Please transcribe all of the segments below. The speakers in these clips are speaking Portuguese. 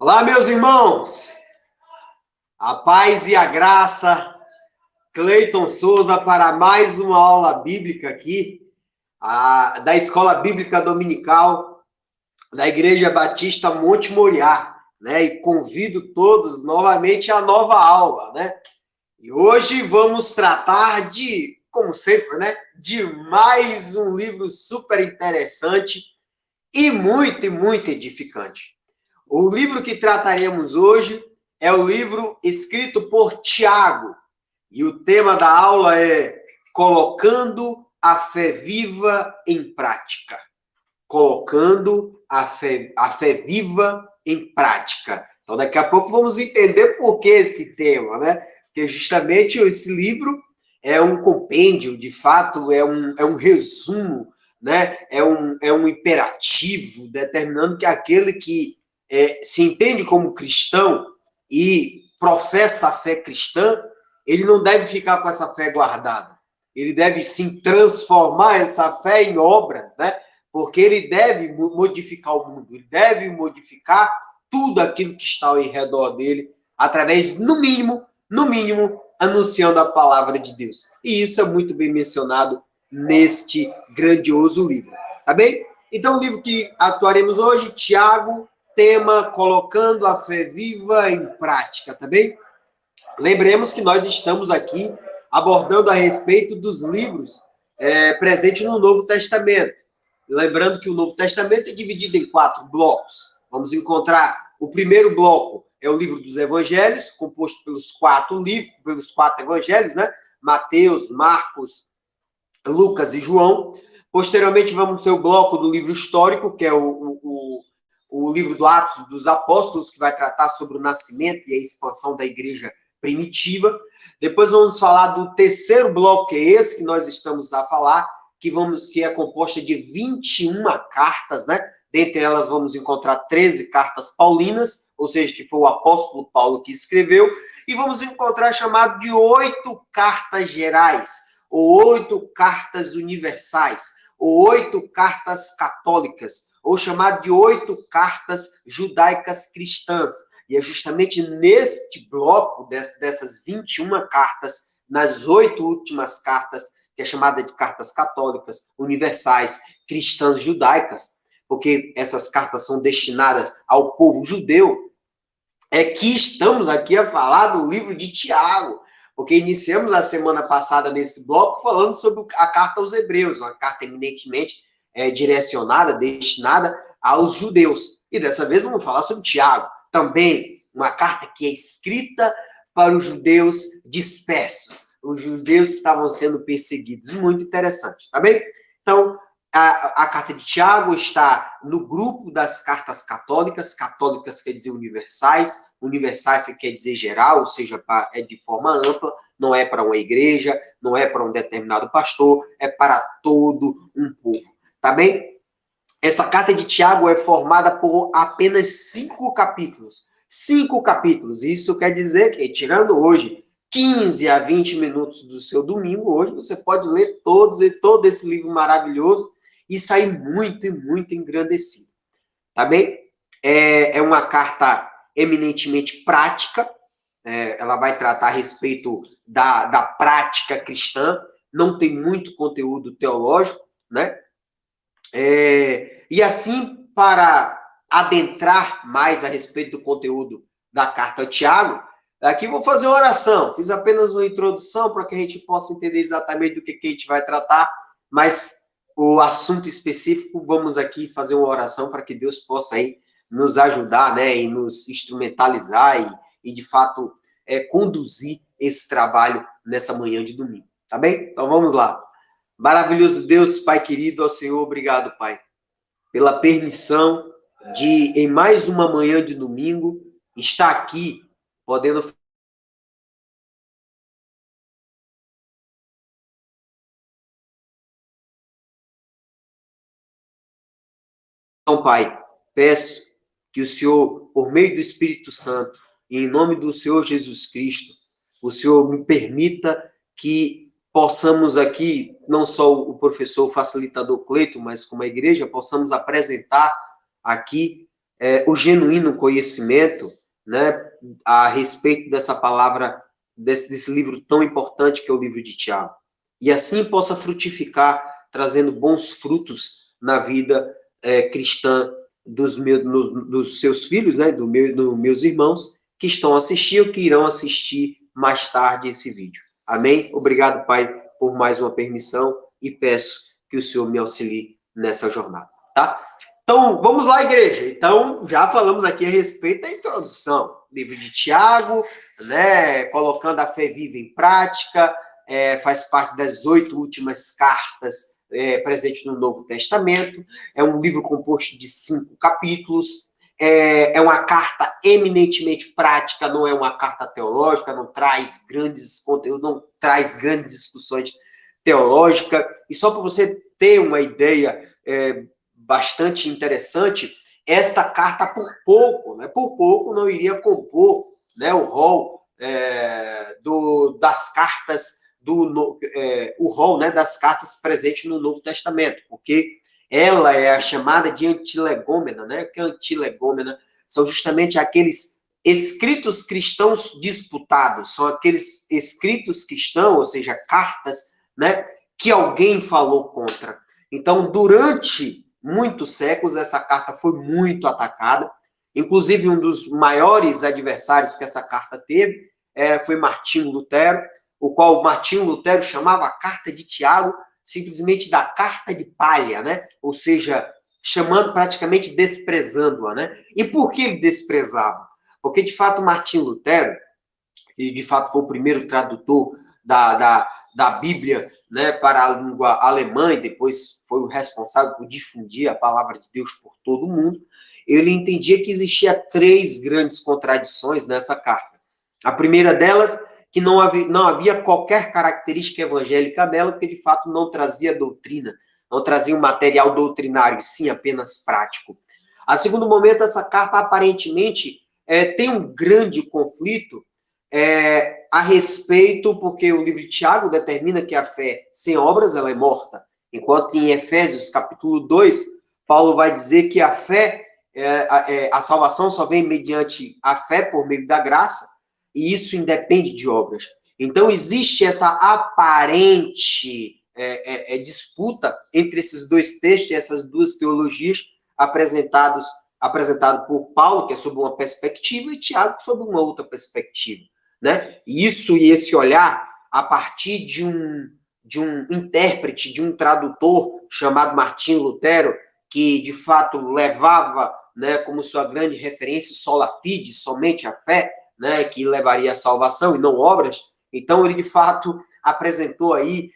Olá, meus irmãos, a paz e a graça, Cleiton Souza para mais uma aula bíblica aqui, da Escola Bíblica Dominical da Igreja Batista Monte Moriá, né? E convido todos novamente à nova aula, né? E hoje vamos tratar de, como sempre, né? De mais um livro super interessante e muito edificante. O livro que trataremos hoje é o livro escrito por Tiago. E o tema da aula é Colocando a Fé Viva em Prática. Colocando a fé viva em prática. Então, daqui a pouco vamos entender por que esse tema, né? Porque justamente esse livro é um compêndio, de fato, é um resumo, né? É um imperativo determinando que aquele que se entende como cristão e professa a fé cristã, ele não deve ficar com essa fé guardada. Ele deve sim transformar essa fé em obras, né? Porque ele deve modificar o mundo, ele deve modificar tudo aquilo que está ao redor dele, através, no mínimo, anunciando a palavra de Deus. E isso é muito bem mencionado neste grandioso livro, tá bem? Então, o livro que atuaremos hoje, Tiago, tema Colocando a Fé Viva em Prática, tá bem? Lembremos que nós estamos aqui abordando a respeito dos livros presentes no Novo Testamento. Lembrando que o Novo Testamento é dividido em 4 blocos. Vamos encontrar o primeiro bloco, é o livro dos Evangelhos, composto pelos 4 evangelhos, né? Mateus, Marcos, Lucas e João. Posteriormente, vamos ter o bloco do livro histórico, que é o livro do Atos dos Apóstolos, que vai tratar sobre o nascimento e a expansão da igreja primitiva. Depois vamos falar do terceiro bloco, que é esse que nós estamos a falar, que é composta de 21 cartas, né? Dentre elas vamos encontrar 13 cartas paulinas, ou seja, que foi o apóstolo Paulo que escreveu, e vamos encontrar chamado de 8 cartas gerais, ou 8 cartas universais, ou 8 cartas católicas, ou chamado de 8 cartas judaicas cristãs. E é justamente neste bloco dessas 21 cartas, nas 8 últimas cartas, que é chamada de cartas católicas, universais, cristãs, judaicas, porque essas cartas são destinadas ao povo judeu, é que estamos aqui a falar do livro de Tiago, porque iniciamos a semana passada nesse bloco falando sobre a carta aos Hebreus, uma carta eminentemente direcionada, destinada aos judeus. E dessa vez vamos falar sobre Tiago, também uma carta que é escrita para os judeus dispersos, os judeus que estavam sendo perseguidos. Muito interessante, tá bem? Então, a carta de Tiago está no grupo das cartas católicas. Católicas quer dizer universais, universais quer dizer geral, ou seja, é de forma ampla, não é para uma igreja, não é para um determinado pastor, é para todo um povo, tá bem? Essa carta de Tiago é formada por apenas 5 capítulos. 5 capítulos. Isso quer dizer que, tirando hoje 15 a 20 minutos do seu domingo, hoje você pode ler todo esse livro maravilhoso e sair muito engrandecido. Tá bem? É uma carta eminentemente prática. Ela vai tratar a respeito da prática cristã. Não tem muito conteúdo teológico, né? E assim, para adentrar mais a respeito do conteúdo da carta ao Tiago, aqui vou fazer uma oração. Fiz apenas uma introdução para que a gente possa entender exatamente do que a gente vai tratar, mas o assunto específico, vamos aqui fazer uma oração para que Deus possa aí nos ajudar, né, e nos instrumentalizar e de fato, conduzir esse trabalho nessa manhã de domingo, tá bem? Então vamos lá. Maravilhoso Deus, Pai querido, ao Senhor, obrigado, Pai, pela permissão de, em mais uma manhã de domingo, estar aqui, podendo... Então, Pai, peço que o Senhor, por meio do Espírito Santo, e em nome do Senhor Jesus Cristo, o Senhor me permita que possamos aqui, não só o professor facilitador Cleiton, mas como a igreja, possamos apresentar aqui o genuíno conhecimento, né, a respeito dessa palavra, desse livro tão importante que é o livro de Tiago. E assim possa frutificar, trazendo bons frutos na vida cristã dos seus filhos, né, dos meus irmãos, que estão assistindo, que irão assistir mais tarde esse vídeo. Amém? Obrigado, Pai, por mais uma permissão e peço que o Senhor me auxilie nessa jornada, tá? Então, vamos lá, igreja. Então, já falamos aqui a respeito da introdução. Livro de Tiago, né, colocando a fé viva em prática, faz parte das 8 últimas cartas presentes no Novo Testamento. É um livro composto de 5 capítulos. É uma carta eminentemente prática, não é uma carta teológica, não traz grandes conteúdos, não traz grandes discussões teológicas. E só para você ter uma ideia bastante interessante, esta carta por pouco não iria compor, né, o rol das cartas o rol, né, das cartas presentes no Novo Testamento, porque ela é a chamada de antilegômena, né? Que a antilegômena são justamente aqueles escritos cristãos disputados, são aqueles escritos cristãos, ou seja, cartas, né, que alguém falou contra. Então, durante muitos séculos, essa carta foi muito atacada. Inclusive, um dos maiores adversários que essa carta teve foi Martinho Lutero, o qual Martinho Lutero chamava a carta de Tiago simplesmente da carta de palha, né? Ou seja, chamando, praticamente desprezando-a, né? E por que ele desprezava? Porque, de fato, Martinho Lutero, que de fato foi o primeiro tradutor da Bíblia, né, para a língua alemã e depois foi o responsável por difundir a palavra de Deus por todo o mundo, ele entendia que existia 3 grandes contradições nessa carta. A primeira delas, que não havia qualquer característica evangélica nela, porque de fato não trazia doutrina, não trazia um material doutrinário, sim apenas prático. A segundo momento, essa carta aparentemente tem um grande conflito a respeito, porque o livro de Tiago determina que a fé sem obras ela é morta, enquanto em Efésios capítulo 2, Paulo vai dizer que a fé, a salvação só vem mediante a fé por meio da graça, e isso independe de obras. Então, existe essa aparente disputa entre esses 2 textos e essas 2 teologias apresentado por Paulo, que é sob uma perspectiva, e Tiago, sob uma outra perspectiva, né? Isso e esse olhar, a partir de um intérprete, de um tradutor chamado Martinho Lutero, que, de fato, levava, né, como sua grande referência, sola fide, somente a fé, né, que levaria à salvação e não obras. Então, ele, de fato, apresentou aí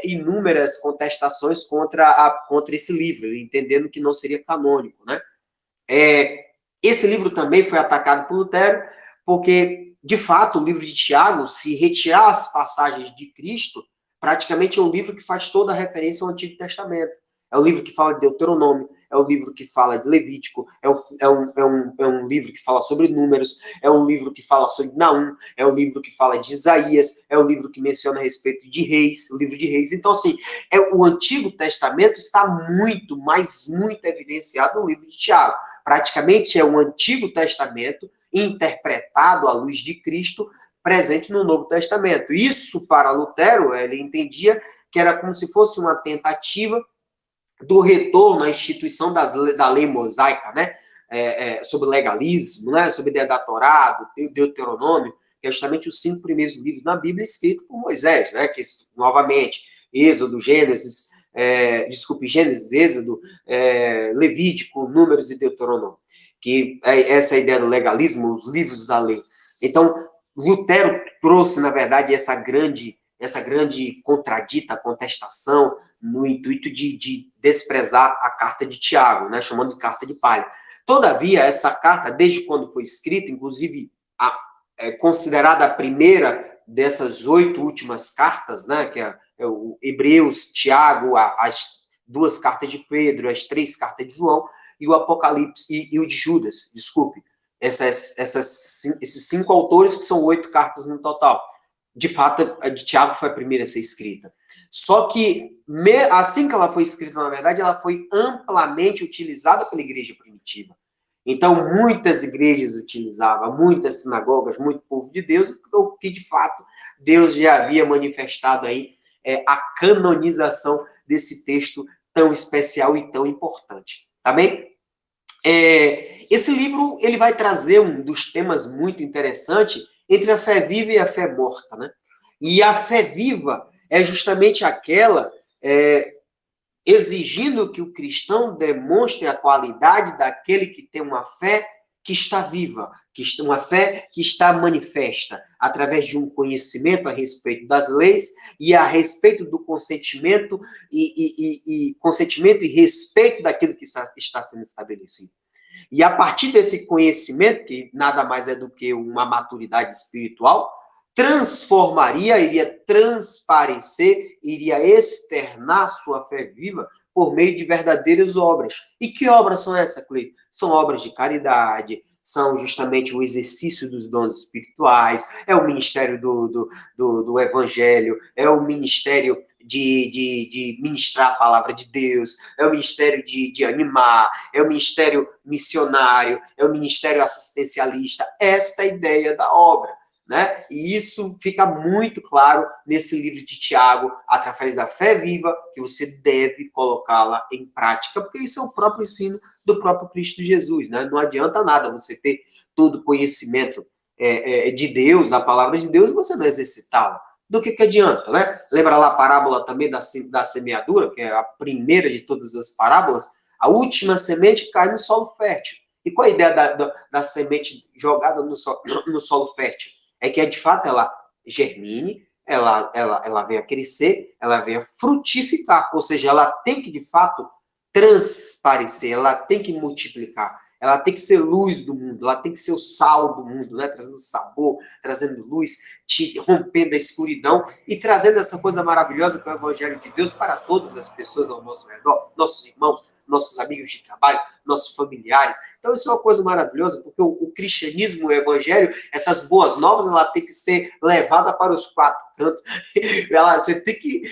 inúmeras contestações contra esse livro, entendendo que não seria canônico, né? Esse livro também foi atacado por Lutero, porque, de fato, o livro de Tiago, se retirar as passagens de Cristo, praticamente é um livro que faz toda a referência ao Antigo Testamento. É um livro que fala de Deuteronômio, é um livro que fala de Levítico, é um livro que fala sobre Números, é um livro que fala sobre Naum, é um livro que fala de Isaías, é um livro que menciona a respeito de reis, o livro de reis. Então, assim, o Antigo Testamento está muito, mas muito evidenciado no livro de Tiago. Praticamente é o Antigo Testamento interpretado à luz de Cristo, presente no Novo Testamento. Isso, para Lutero, ele entendia que era como se fosse uma tentativa do retorno à instituição da lei mosaica, né? Sobre legalismo, né? Sobre ideia da Torá, do Deuteronômio, que é justamente os 5 primeiros livros na Bíblia escritos por Moisés, né? Que, novamente, Êxodo, Gênesis, Gênesis, Êxodo, Levítico, Números e Deuteronômio, que é essa ideia do legalismo, os livros da lei. Então, Lutero trouxe, na verdade, essa grande contradita contestação no intuito de desprezar a carta de Tiago, né, chamando de carta de palha. Todavia, essa carta, desde quando foi escrita, inclusive é considerada a primeira dessas 8 últimas cartas, né, que é o Hebreus, Tiago, as 2 cartas de Pedro, as 3 cartas de João, e o Apocalipse, e o de Judas, desculpe, esses 5 autores, que são 8 cartas no total. De fato, a de Tiago foi a primeira a ser escrita. Só que, assim que ela foi escrita, na verdade, ela foi amplamente utilizada pela igreja primitiva. Então, muitas igrejas utilizavam, muitas sinagogas, muito povo de Deus, porque, de fato, Deus já havia manifestado aí a canonização desse texto tão especial e tão importante. Tá bem? Esse livro ele vai trazer um dos temas muito interessantes entre a fé viva e a fé morta, né? E a fé viva é justamente aquela exigindo que o cristão demonstre a qualidade daquele que tem uma fé que está viva, uma fé que está manifesta, através de um conhecimento a respeito das leis e a respeito do consentimento consentimento e respeito daquilo que está sendo estabelecido. E a partir desse conhecimento, que nada mais é do que uma maturidade espiritual, iria transparecer, iria externar sua fé viva por meio de verdadeiras obras. E que obras são essas, Cleito? São obras de caridade, são justamente o exercício dos dons espirituais, é o ministério do evangelho, é o ministério de ministrar a palavra de Deus, é o ministério de animar, é o ministério missionário, é o ministério assistencialista. Esta é a ideia da obra. Né? E isso fica muito claro nesse livro de Tiago, através da fé viva, que você deve colocá-la em prática, porque isso é o próprio ensino do próprio Cristo Jesus. Né? Não adianta nada você ter todo o conhecimento de Deus, da palavra de Deus, e você não exercitá-la. Do que adianta? Né? Lembra lá a parábola também da semeadura, que é a primeira de todas as parábolas? A última semente cai no solo fértil. E qual a ideia da semente jogada no solo fértil? É que, de fato, ela germine, ela venha crescer, ela venha frutificar, ou seja, ela tem que, de fato, transparecer, ela tem que multiplicar, ela tem que ser luz do mundo, ela tem que ser o sal do mundo, né? Trazendo sabor, trazendo luz, rompendo a escuridão e trazendo essa coisa maravilhosa que é o Evangelho de Deus para todas as pessoas ao nosso redor, nossos irmãos, nossos amigos de trabalho, nossos familiares. Então, isso é uma coisa maravilhosa, porque o cristianismo, o evangelho, essas boas novas, ela tem que ser levada para os quatro cantos. Você tem que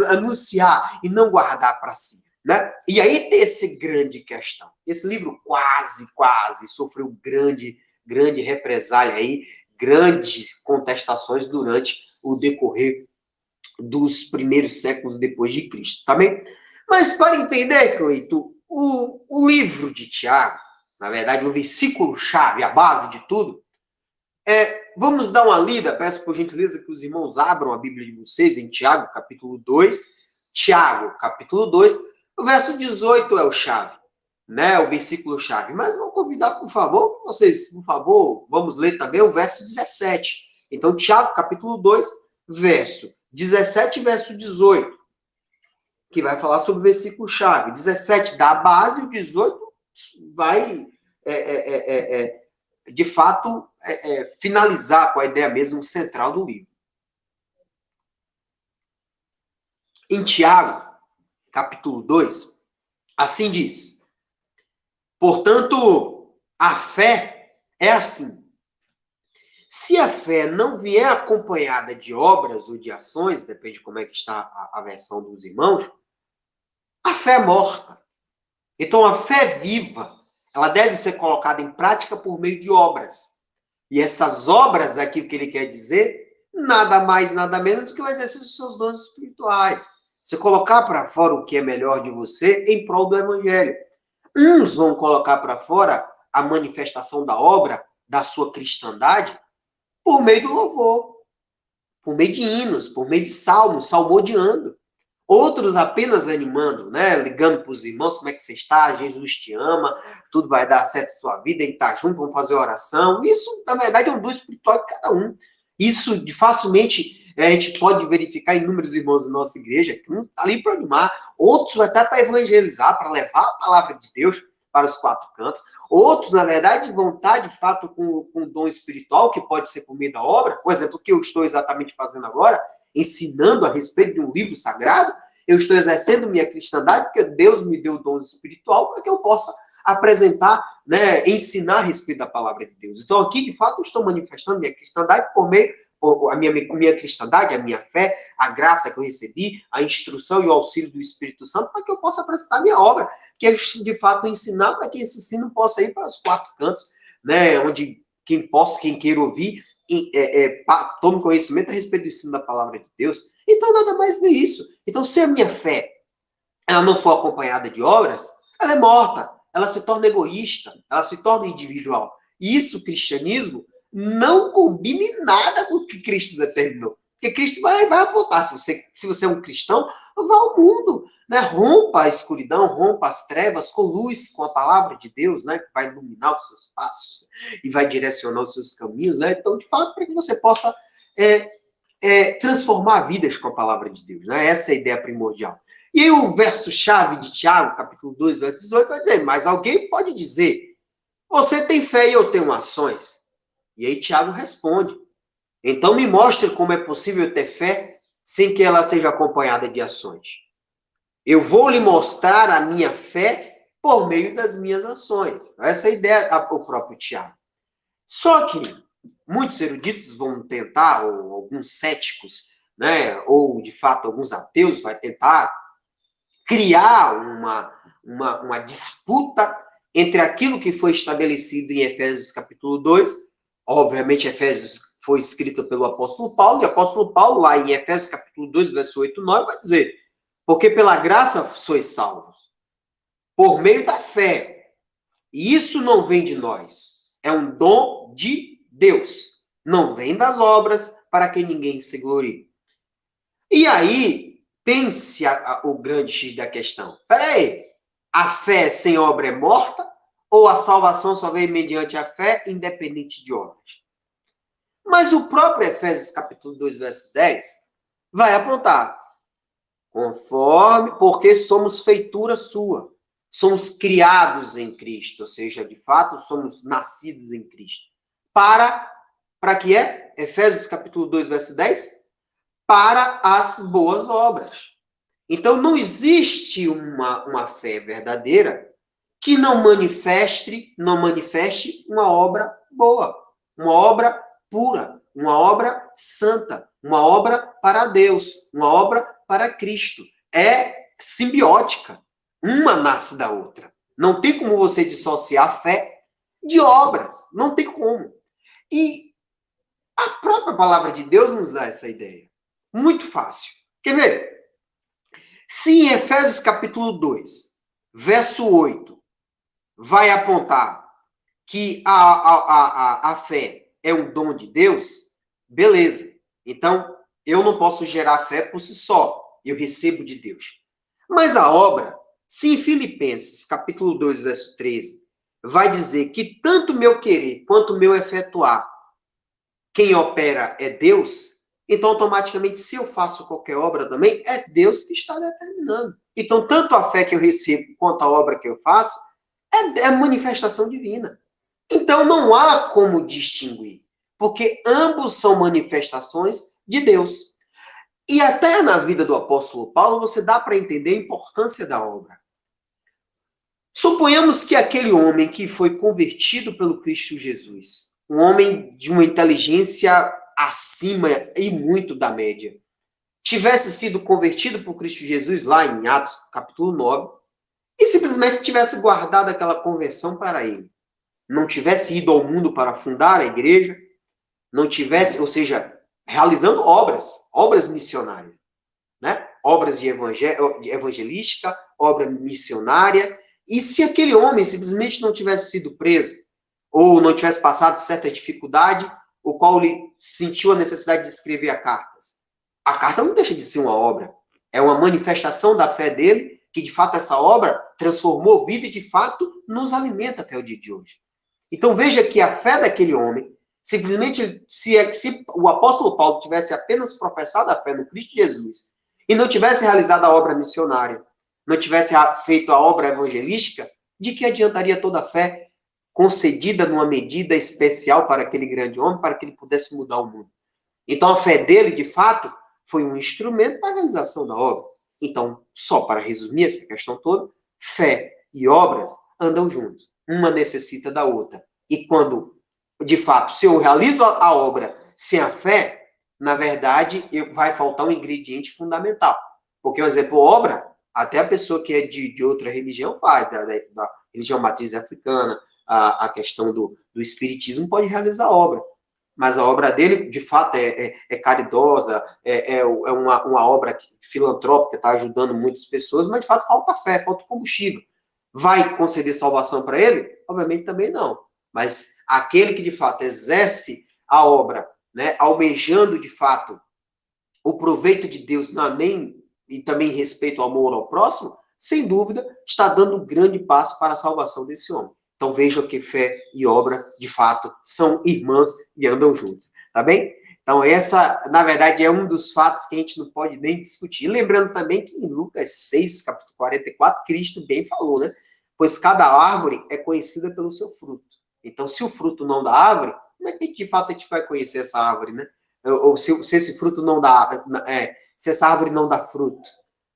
anunciar e não guardar para si. Né? E aí tem esse grande questão. Esse livro quase sofreu grande represália aí, grandes contestações durante o decorrer dos primeiros séculos depois de Cristo, tá bem? Mas para entender, Cleito, o livro de Tiago, na verdade, o versículo-chave, a base de tudo, vamos dar uma lida, peço por gentileza que os irmãos abram a Bíblia de vocês em Tiago, capítulo 2. Tiago, capítulo 2, o verso 18 é o chave, né? O versículo-chave. Mas vou convidar, por favor, vamos ler também o verso 17. Então, Tiago, capítulo 2, verso 17 e verso 18. Que vai falar sobre o versículo-chave. 17 dá a base, o 18 vai, de fato, finalizar com a ideia mesmo central do livro. Em Tiago, capítulo 2, assim diz: portanto, a fé é assim. Se a fé não vier acompanhada de obras ou de ações, depende de como é que está a versão dos irmãos, a fé é morta. Então, a fé viva, ela deve ser colocada em prática por meio de obras. E essas obras, aqui, o que ele quer dizer, nada mais, nada menos do que o exercício dos seus dons espirituais. Você colocar para fora o que é melhor de você em prol do evangelho. Uns vão colocar para fora a manifestação da obra, da sua cristandade, por meio do louvor, por meio de hinos, por meio de salmos, salmodiando. Outros apenas animando, né? Ligando para os irmãos, como é que você está? Jesus te ama, tudo vai dar certo em sua vida, a gente está junto, vamos fazer oração. Isso, na verdade, é um dom espiritual de cada um. Isso, facilmente, a gente pode verificar inúmeros irmãos da nossa igreja, que um está ali para animar, outros até para evangelizar, para levar a palavra de Deus para os quatro cantos. Outros, na verdade, vão estar, de fato, com dom espiritual, que pode ser por meio da obra. Por exemplo, o que eu estou exatamente fazendo agora, ensinando a respeito de um livro sagrado, eu estou exercendo minha cristandade porque Deus me deu o dom espiritual para que eu possa apresentar, né, ensinar a respeito da palavra de Deus. Então, aqui, de fato, eu estou manifestando minha cristandade por meio a minha cristandade, a minha fé, a graça que eu recebi, a instrução e o auxílio do Espírito Santo, para que eu possa apresentar a minha obra, que é, de fato, ensinar para que esse ensino possa ir para os quatro cantos, né, onde quem queira ouvir, tome conhecimento a respeito do ensino da palavra de Deus. Então, nada mais do que isso. Então, se a minha fé ela não for acompanhada de obras, ela é morta, ela se torna egoísta, ela se torna individual. E isso, o cristianismo, não combina em nada com o que Cristo determinou. Porque Cristo vai apontar, se você é um cristão, vá ao mundo, né? Rompa a escuridão, rompa as trevas, com luz, com a palavra de Deus, né? Que vai iluminar os seus passos e vai direcionar os seus caminhos, né? Então, de fato, para que você possa transformar vidas com a palavra de Deus, né? Essa é a ideia primordial. E aí o verso-chave de Tiago, capítulo 2, verso 18, vai dizer, mas alguém pode dizer, você tem fé e eu tenho ações? E aí Tiago responde, então me mostre como é possível ter fé sem que ela seja acompanhada de ações. Eu vou lhe mostrar a minha fé por meio das minhas ações. Essa é a ideia do próprio Tiago. Só que muitos eruditos vão tentar, ou alguns céticos, né, ou de fato alguns ateus, vai tentar criar uma disputa entre aquilo que foi estabelecido em Efésios capítulo 2, obviamente Efésios foi escrito pelo apóstolo Paulo, e o apóstolo Paulo, lá em Efésios capítulo 2, verso 8 e 9, vai dizer, porque pela graça sois salvos, por meio da fé, e isso não vem de nós, é um dom de Deus, não vem das obras, para que ninguém se glorie. E aí, pense o grande X da questão. Peraí, a fé sem obra é morta? Ou a salvação só vem mediante a fé, independente de obras? Mas o próprio Efésios capítulo 2, verso 10, vai apontar, porque somos feitura sua, somos criados em Cristo, ou seja, de fato, somos nascidos em Cristo. Para que é? Efésios capítulo 2, verso 10, para as boas obras. Então, não existe uma fé verdadeira que não manifeste uma obra boa, uma obra pura, uma obra santa, uma obra para Deus, uma obra para Cristo. É simbiótica. Uma nasce da outra. Não tem como você dissociar a fé de obras. Não tem como. E a própria palavra de Deus nos dá essa ideia. Muito fácil. Quer ver? Se em Efésios capítulo 2, verso 8, vai apontar que a fé é um dom de Deus, beleza. Então, eu não posso gerar fé por si só. Eu recebo de Deus. Mas a obra, se em Filipenses capítulo 2, verso 13, vai dizer que tanto meu querer quanto meu efetuar, quem opera é Deus, então, automaticamente, se eu faço qualquer obra também, é Deus que está determinando. Então, tanto a fé que eu recebo quanto a obra que eu faço é manifestação divina. Então, não há como distinguir, porque ambos são manifestações de Deus. E até na vida do apóstolo Paulo, você dá para entender a importância da obra. Suponhamos que aquele homem que foi convertido pelo Cristo Jesus, um homem de uma inteligência acima e muito da média, tivesse sido convertido por Cristo Jesus lá em Atos capítulo 9 e simplesmente tivesse guardado aquela conversão para ele. Não tivesse ido ao mundo para fundar a igreja, não tivesse, ou seja, realizando obras missionárias, né? Obras de evangelística, obra missionária. E se aquele homem simplesmente não tivesse sido preso, ou não tivesse passado certa dificuldade, o qual ele sentiu a necessidade de escrever cartas. A carta não deixa de ser uma obra. É uma manifestação da fé dele, que de fato essa obra transformou vida e de fato nos alimenta até o dia de hoje. Então veja que a fé daquele homem, simplesmente, se o apóstolo Paulo tivesse apenas professado a fé no Cristo Jesus e não tivesse realizado a obra missionária, não tivesse feito a obra evangelística, de que adiantaria toda a fé concedida numa medida especial para aquele grande homem, para que ele pudesse mudar o mundo? Então, a fé dele, de fato, foi um instrumento para a realização da obra. Então, só para resumir essa questão toda, fé e obras andam juntos. Uma necessita da outra. E quando, de fato, se eu realizo a obra sem a fé, na verdade, vai faltar um ingrediente fundamental. Porque, por exemplo, obra, até a pessoa que é de outra religião faz, da religião matriz africana, a questão do espiritismo pode realizar obra. Mas a obra dele, de fato, é caridosa, é uma obra filantrópica, está ajudando muitas pessoas, mas, de fato, falta fé, falta combustível. Vai conceder salvação para ele? Obviamente também não. Mas aquele que, de fato, exerce a obra, né, almejando, de fato, o proveito de Deus e também respeito ao amor ao próximo, sem dúvida, está dando um grande passo para a salvação desse homem. Então vejam que fé e obra, de fato, são irmãs e andam juntas, tá bem? Então essa, na verdade, é um dos fatos que a gente não pode nem discutir. E lembrando também que em Lucas 6, capítulo 44, Cristo bem falou, né? Pois cada árvore é conhecida pelo seu fruto. Então, se o fruto não da árvore, como é que de fato a gente vai conhecer essa árvore, né? Ou se esse fruto não dá, se essa árvore não dá fruto,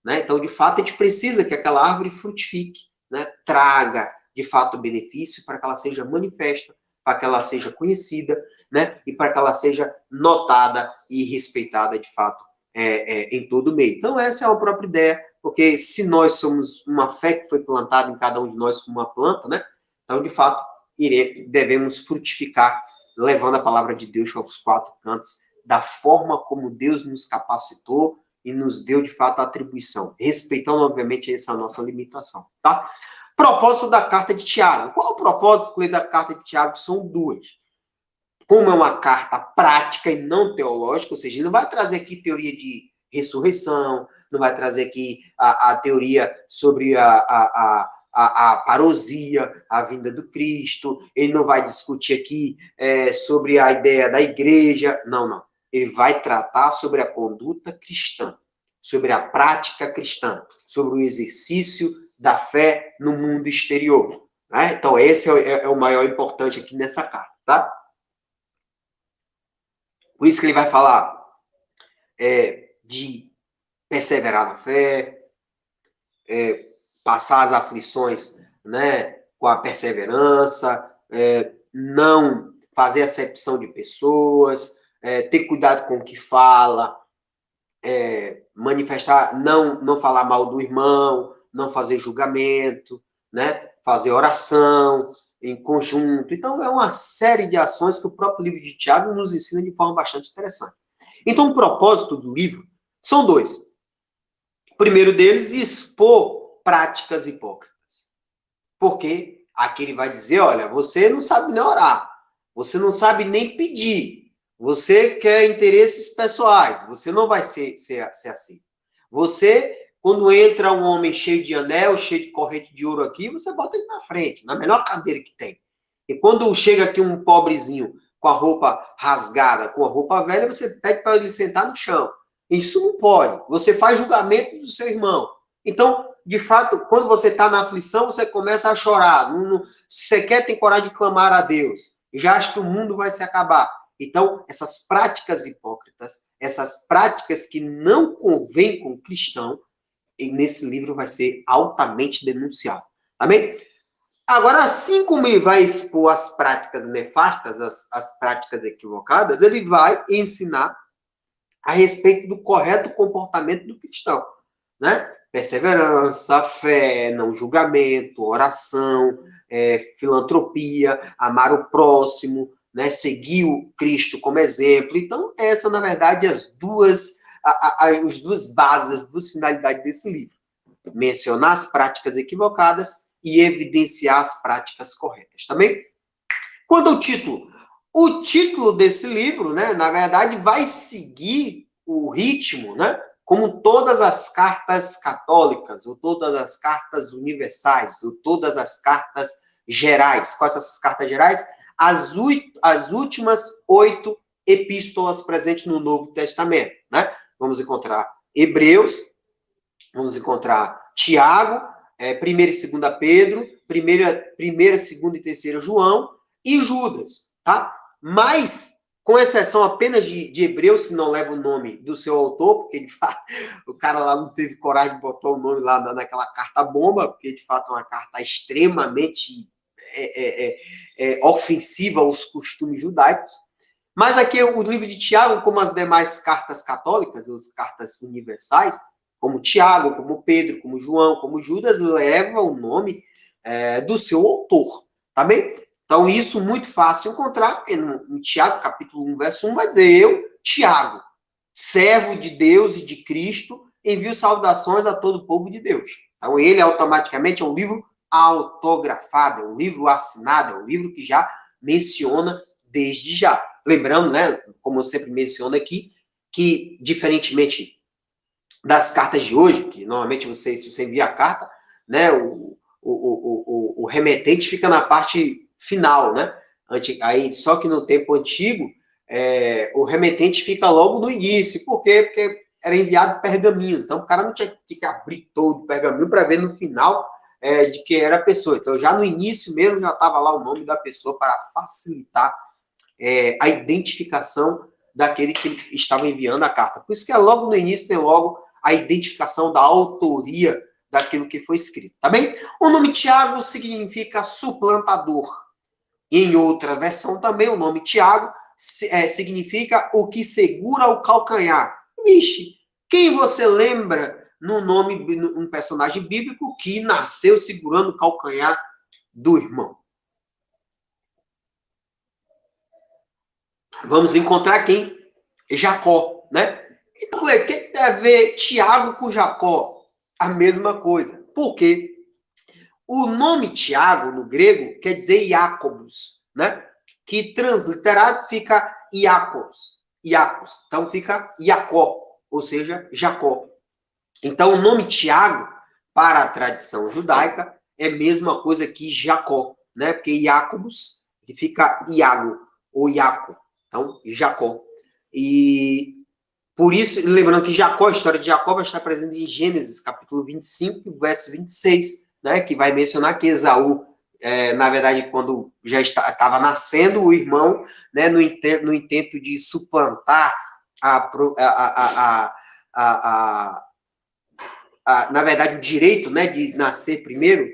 né? Então, de fato, a gente precisa que aquela árvore frutifique, né? Traga, de fato, benefício para que ela seja manifesta, para que ela seja conhecida, né? E para que ela seja notada e respeitada, de fato, em todo o meio. Então, essa é a própria ideia, porque se nós somos uma fé que foi plantada em cada um de nós como uma planta, né? Então, de fato, devemos frutificar, levando a palavra de Deus aos quatro cantos, da forma como Deus nos capacitou e nos deu, de fato, a atribuição, respeitando, obviamente, essa nossa limitação, tá? Propósito da carta de Tiago. Qual é o propósito da carta de Tiago? São duas. Como é uma carta prática e não teológica, ou seja, ele não vai trazer aqui teoria de ressurreição, não vai trazer aqui a teoria sobre a parousia, a vinda do Cristo, ele não vai discutir aqui sobre a ideia da igreja, não. Ele vai tratar sobre a conduta cristã, sobre a prática cristã, sobre o exercício da fé no mundo exterior. Né? Então, esse é o maior importante aqui nessa carta, tá? Por isso que ele vai falar de perseverar na fé, passar as aflições, né, com a perseverança, não fazer acepção de pessoas, ter cuidado com o que fala, manifestar, não falar mal do irmão, não fazer julgamento, né, fazer oração em conjunto. Então, é uma série de ações que o próprio livro de Tiago nos ensina de forma bastante interessante. Então, o propósito do livro são dois. O primeiro deles, expor práticas hipócritas. Porque aqui ele vai dizer, olha, você não sabe nem orar, você não sabe nem pedir, você quer interesses pessoais, você não vai ser assim. Você, quando entra um homem cheio de anel, cheio de corrente de ouro aqui, você bota ele na frente, na melhor cadeira que tem. E quando chega aqui um pobrezinho com a roupa rasgada, com a roupa velha, você pede para ele sentar no chão. Isso não pode. Você faz julgamento do seu irmão. Então, de fato, quando você está na aflição, você começa a chorar. Se você quer, tem coragem de clamar a Deus. E já acha que o mundo vai se acabar. Então, essas práticas hipócritas, essas práticas que não convêm com o cristão, nesse livro vai ser altamente denunciado. Tá bem? Agora, assim como ele vai expor as práticas nefastas, as práticas equivocadas, ele vai ensinar a respeito do correto comportamento do cristão, né? Perseverança, fé, não julgamento, oração, filantropia, amar o próximo, né? Seguir o Cristo como exemplo. Então, essa, na verdade, as duas bases, as duas finalidades desse livro. Mencionar as práticas equivocadas e evidenciar as práticas corretas, tá bem? Quanto ao título? O título desse livro, né, na verdade, vai seguir o ritmo, né, como todas as cartas católicas, ou todas as cartas universais, ou todas as cartas gerais. Quais são essas cartas gerais? As últimas 8 epístolas presentes no Novo Testamento, né? Vamos encontrar Hebreus, vamos encontrar Tiago, 1ª e 2ª Pedro, 1ª, 2ª e 3ª João e Judas, tá? Mas, com exceção apenas de Hebreus, que não leva o nome do seu autor, porque, de fato, o cara lá não teve coragem de botar o nome lá naquela carta bomba, porque, de fato, é uma carta extremamente ofensiva aos costumes judaicos. Mas aqui o livro de Tiago, como as demais cartas católicas, as cartas universais, como Tiago, como Pedro, como João, como Judas, leva o nome do seu autor, tá bem? Então, isso muito fácil encontrar, porque no Tiago, capítulo 1, verso 1, vai dizer, eu, Tiago, servo de Deus e de Cristo, envio saudações a todo o povo de Deus. Então, ele automaticamente é um livro autografado, é um livro assinado, é um livro que já menciona desde já. Lembrando, né, como eu sempre menciono aqui, que, diferentemente das cartas de hoje, que normalmente se você envia a carta, né, o remetente fica na parte final, né? Aí, só que no tempo antigo, o remetente fica logo no início. Por quê? Porque era enviado pergaminhos. Então, o cara não tinha que abrir todo o pergaminho para ver no final de quem era a pessoa. Então, já no início mesmo, já estava lá o nome da pessoa para facilitar a identificação daquele que estava enviando a carta. Por isso que logo no início tem logo a identificação da autoria daquilo que foi escrito, tá bem? O nome Tiago significa suplantador. Em outra versão também, o nome Tiago significa o que segura o calcanhar. Vixe, quem você lembra no nome, um personagem bíblico que nasceu segurando o calcanhar do irmão? Vamos encontrar quem? Jacó, né? Então, o que tem a ver Tiago com Jacó? A mesma coisa. Por quê? O nome Tiago, no grego, quer dizer Iacobos, né? Que transliterado fica Iacos. Iacos. Então fica Jacó, ou seja, Jacó. Então o nome Tiago, para a tradição judaica, é a mesma coisa que Jacó, né? Porque Iacobos, que fica Iago, ou Iaco. Então, Jacó. E por isso, lembrando que Jacó, a história de Jacó vai estar presente em Gênesis, capítulo 25, verso 26, né, que vai mencionar que Esaú, na verdade, quando já estava nascendo o irmão, né, no intento de suplantar na verdade, o direito, né, de nascer primeiro,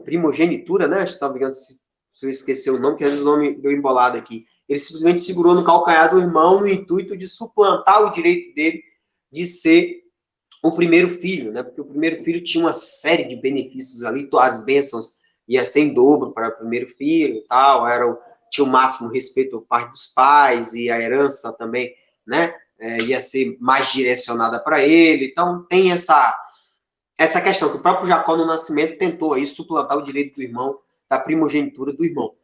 primogenitura, né, se não me engano, se eu esquecer o nome, que às vezes o nome deu embolado aqui. Ele simplesmente segurou no calcanhar do irmão no intuito de suplantar o direito dele de ser o primeiro filho, né? Porque o primeiro filho tinha uma série de benefícios ali, as bênçãos ia ser em dobro para o primeiro filho e tal, tinha o máximo respeito ao pai dos pais e a herança também, né? Ia ser mais direcionada para ele. Então, tem essa questão que o próprio Jacó no nascimento tentou aí suplantar o direito do irmão, da primogenitura do irmão.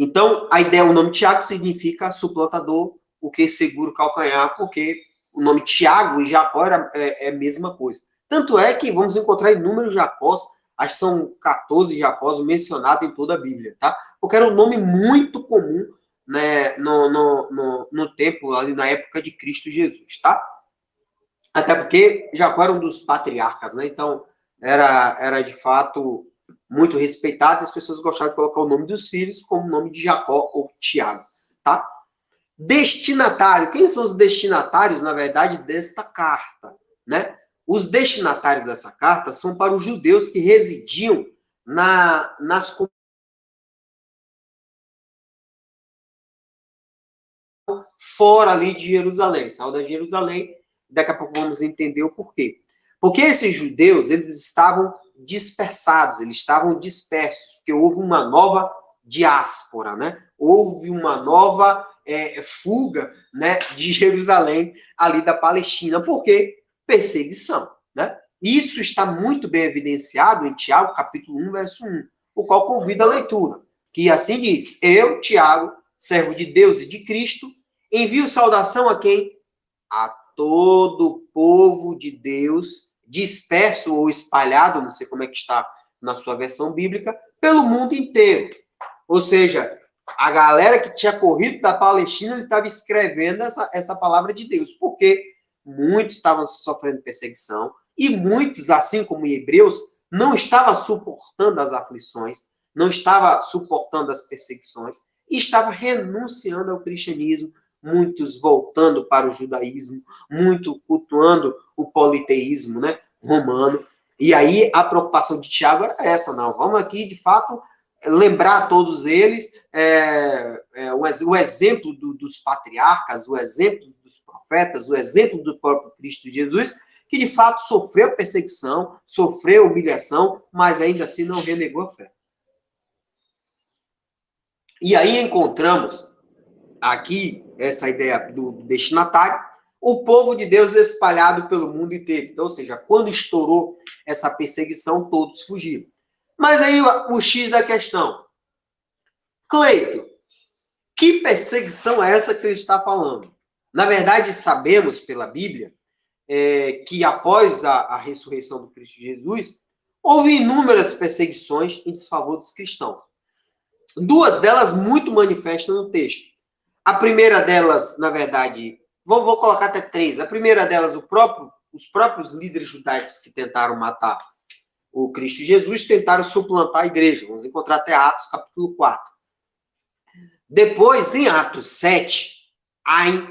Então, a ideia, o nome Tiago significa suplantador, o que segura o calcanhar, porque o nome Tiago e Jacó é a mesma coisa. Tanto é que vamos encontrar inúmeros Jacós, acho que são 14 Jacós mencionados em toda a Bíblia, tá? Porque era um nome muito comum, né, no tempo, ali na época de Cristo Jesus, tá? Até porque Jacó era um dos patriarcas, né? Então, era de fato muito respeitado, as pessoas gostavam de colocar o nome dos filhos como o nome de Jacó ou Tiago, tá? Destinatário. Quem são os destinatários, na verdade, desta carta, né? Os destinatários dessa carta são para os judeus que residiam nas fora ali de Jerusalém. Saiu da Jerusalém, daqui a pouco vamos entender o porquê. Porque esses judeus, eles estavam dispersados, eles estavam dispersos, porque houve uma nova diáspora, né? Houve uma nova fuga, né, de Jerusalém, ali da Palestina. Por quê? Perseguição, né? Isso está muito bem evidenciado em Tiago, capítulo 1, verso 1, o qual convida a leitura, que assim diz: eu, Tiago, servo de Deus e de Cristo, envio saudação a quem? A todo o povo de Deus, disperso ou espalhado, não sei como é que está na sua versão bíblica, pelo mundo inteiro. Ou seja, a galera que tinha corrido da Palestina, ele estava escrevendo essa palavra de Deus, porque muitos estavam sofrendo perseguição e muitos, assim como em Hebreus, não estavam suportando as aflições, não estavam suportando as perseguições e estavam renunciando ao cristianismo, muitos voltando para o judaísmo, muito cultuando o politeísmo, né, romano. E aí a preocupação de Tiago era essa, não, vamos aqui, de fato, lembrar a todos eles o exemplo dos patriarcas, o exemplo dos profetas, o exemplo do próprio Cristo Jesus, que de fato sofreu perseguição, sofreu humilhação, mas ainda assim não renegou a fé. E aí encontramos aqui essa ideia do destinatário, o povo de Deus espalhado pelo mundo inteiro. Então, ou seja, quando estourou essa perseguição, todos fugiram. Mas aí o X da questão. Cleito, que perseguição é essa que ele está falando? Na verdade, sabemos pela Bíblia que após a ressurreição do Cristo Jesus, houve inúmeras perseguições em desfavor dos cristãos. Duas delas muito manifestas no texto. A primeira delas, na verdade, vou colocar até três. A primeira delas, os próprios líderes judaicos que tentaram matar o Cristo Jesus tentaram suplantar a igreja. Vamos encontrar até Atos, capítulo 4. Depois, em Atos 7,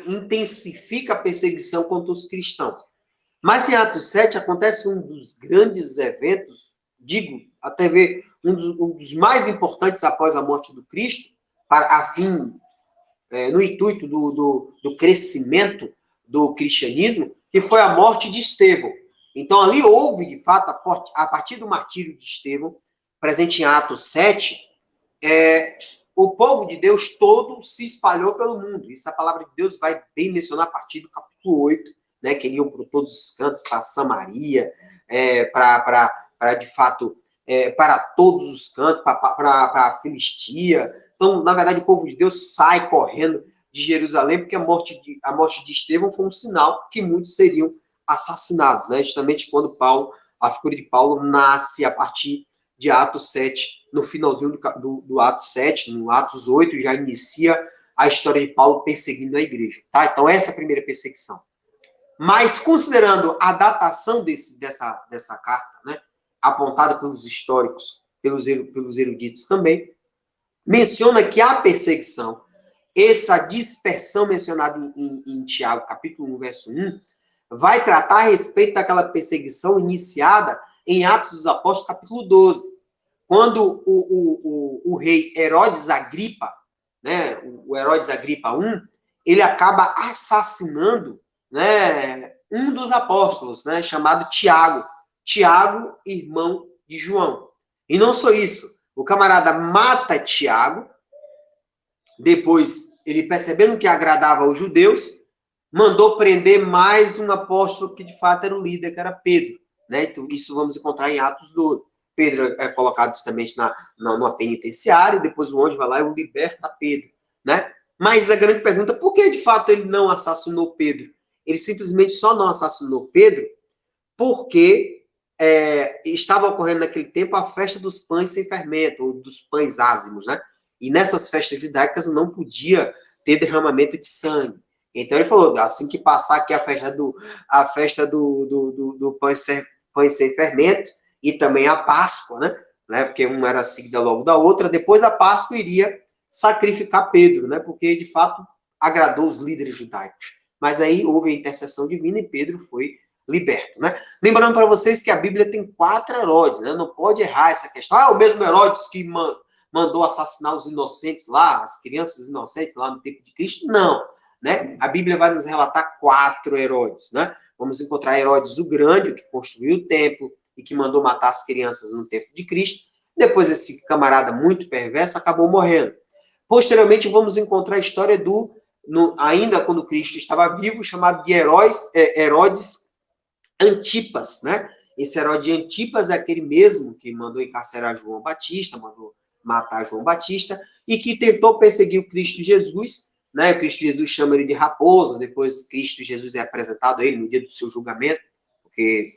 intensifica a perseguição contra os cristãos. Mas em Atos 7 acontece um dos grandes eventos, digo, até ver um dos mais importantes após a morte do Cristo, no intuito do crescimento do cristianismo, que foi a morte de Estevão. Então, ali houve, de fato, a partir do martírio de Estevão, presente em Atos 7, o povo de Deus todo se espalhou pelo mundo. Isso a palavra de Deus vai bem mencionar a partir do capítulo 8, né, que iam por todos os cantos, para Samaria, de fato, para todos os cantos, para a Filistia. Então, na verdade, o povo de Deus sai correndo de Jerusalém, porque a morte de Estevão foi um sinal que muitos seriam assassinados, né? Justamente quando a figura de Paulo nasce a partir de Atos 7, no finalzinho do Atos 7, no Atos 8, já inicia a história de Paulo perseguindo a igreja, tá? Então, essa é a primeira perseguição. Mas, considerando a datação dessa carta, né, apontada pelos históricos, pelos eruditos também, menciona que a perseguição, essa dispersão mencionada em Tiago, capítulo 1, verso 1, vai tratar a respeito daquela perseguição iniciada em Atos dos Apóstolos, capítulo 12, quando o rei Herodes Agripa, né, o Herodes Agripa I, ele acaba assassinando, né, um dos apóstolos, né, chamado Tiago, irmão de João. E não só isso, o camarada mata Tiago, depois, ele percebendo que agradava aos judeus, mandou prender mais um apóstolo que de fato era o líder, que era Pedro, né? Então, isso vamos encontrar em Atos 12. Pedro é colocado justamente numa penitenciária, e depois o anjo vai lá e o liberta Pedro, né? Mas a grande pergunta, por que de fato ele não assassinou Pedro? Ele simplesmente só não assassinou Pedro porque estava ocorrendo naquele tempo a festa dos pães sem fermento, ou dos pães ázimos, né? E nessas festas judaicas não podia ter derramamento de sangue. Então ele falou, assim que passar aqui a festa do pães sem fermento, e também a Páscoa, né? Porque uma era seguida logo da outra, depois da Páscoa iria sacrificar Pedro, né? Porque de fato agradou os líderes judaicos. Mas aí houve a intercessão divina e Pedro foi liberto, né? Lembrando para vocês que a Bíblia tem 4 Herodes, né? Não pode errar essa questão. O mesmo Herodes que mandou assassinar os inocentes lá, as crianças inocentes lá no tempo de Cristo? Não, né? A Bíblia vai nos relatar 4 Herodes, né? Vamos encontrar Herodes o Grande, que construiu o templo e que mandou matar as crianças no tempo de Cristo. Depois esse camarada muito perverso acabou morrendo. Posteriormente vamos encontrar a história ainda quando Cristo estava vivo, chamado de Herodes Antipas, né? Esse Herodes Antipas é aquele mesmo que mandou encarcerar João Batista, mandou matar João Batista, e que tentou perseguir o Cristo Jesus, né? O Cristo Jesus chama ele de raposa, depois Cristo Jesus é apresentado a ele no dia do seu julgamento, porque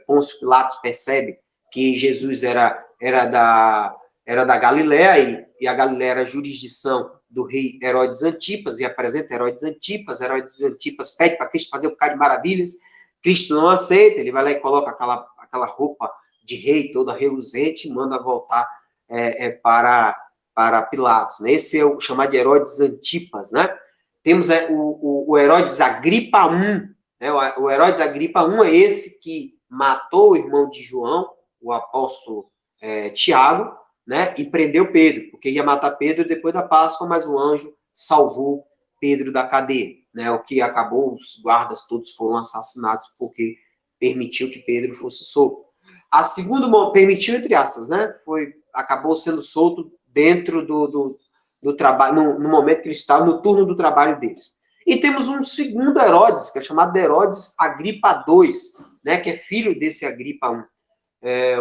Pôncio Pilatos percebe que Jesus era da Galiléia, e a Galiléia era a jurisdição do rei Herodes Antipas, e apresenta Herodes Antipas pede para Cristo fazer um bocado de maravilhas, Cristo não aceita, ele vai lá e coloca aquela roupa de rei toda reluzente e manda voltar para Pilatos, né? Esse é o chamado de Herodes Antipas, né? Temos o Herodes Agripa I, né? O Herodes Agripa I é esse que matou o irmão de João, o apóstolo Tiago, né, e prendeu Pedro, porque ia matar Pedro depois da Páscoa, mas o anjo salvou Pedro da cadeia, né, o que acabou, os guardas todos foram assassinados porque permitiu que Pedro fosse solto. A segunda, permitiu entre aspas, né, acabou sendo solto dentro do trabalho, no momento que ele estava, no turno do trabalho deles. E temos um segundo Herodes, que é chamado de Herodes Agripa II, né, que é filho desse Agripa I.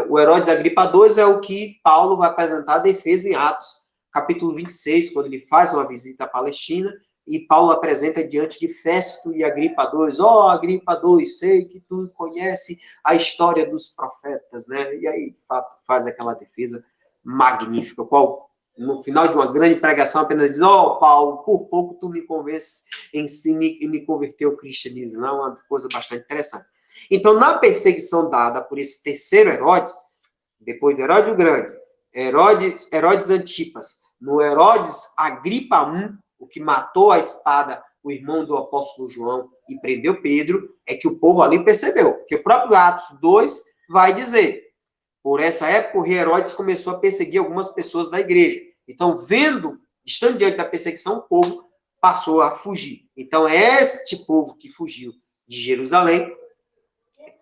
O Herodes Agripa II é o que Paulo vai apresentar a defesa em Atos, capítulo 26, quando ele faz uma visita à Palestina, e Paulo apresenta diante de Festo e Agripa II, Agripa II, sei que tu conhece a história dos profetas, né? E aí, de fato, faz aquela defesa magnífica, qual, no final de uma grande pregação, apenas diz, Paulo, por pouco tu me convences e me converteu ao cristianismo, não é uma coisa bastante interessante. Então, na perseguição dada por esse terceiro Herodes, depois do Herodes o Grande, Herodes Antipas, no Herodes Agripa I, o que matou a espada o irmão do apóstolo João e prendeu Pedro, é que o povo ali percebeu, que o próprio Atos 2 vai dizer, por essa época o rei Herodes começou a perseguir algumas pessoas da igreja. Então, estando diante da perseguição, o povo passou a fugir. Então, é este povo que fugiu de Jerusalém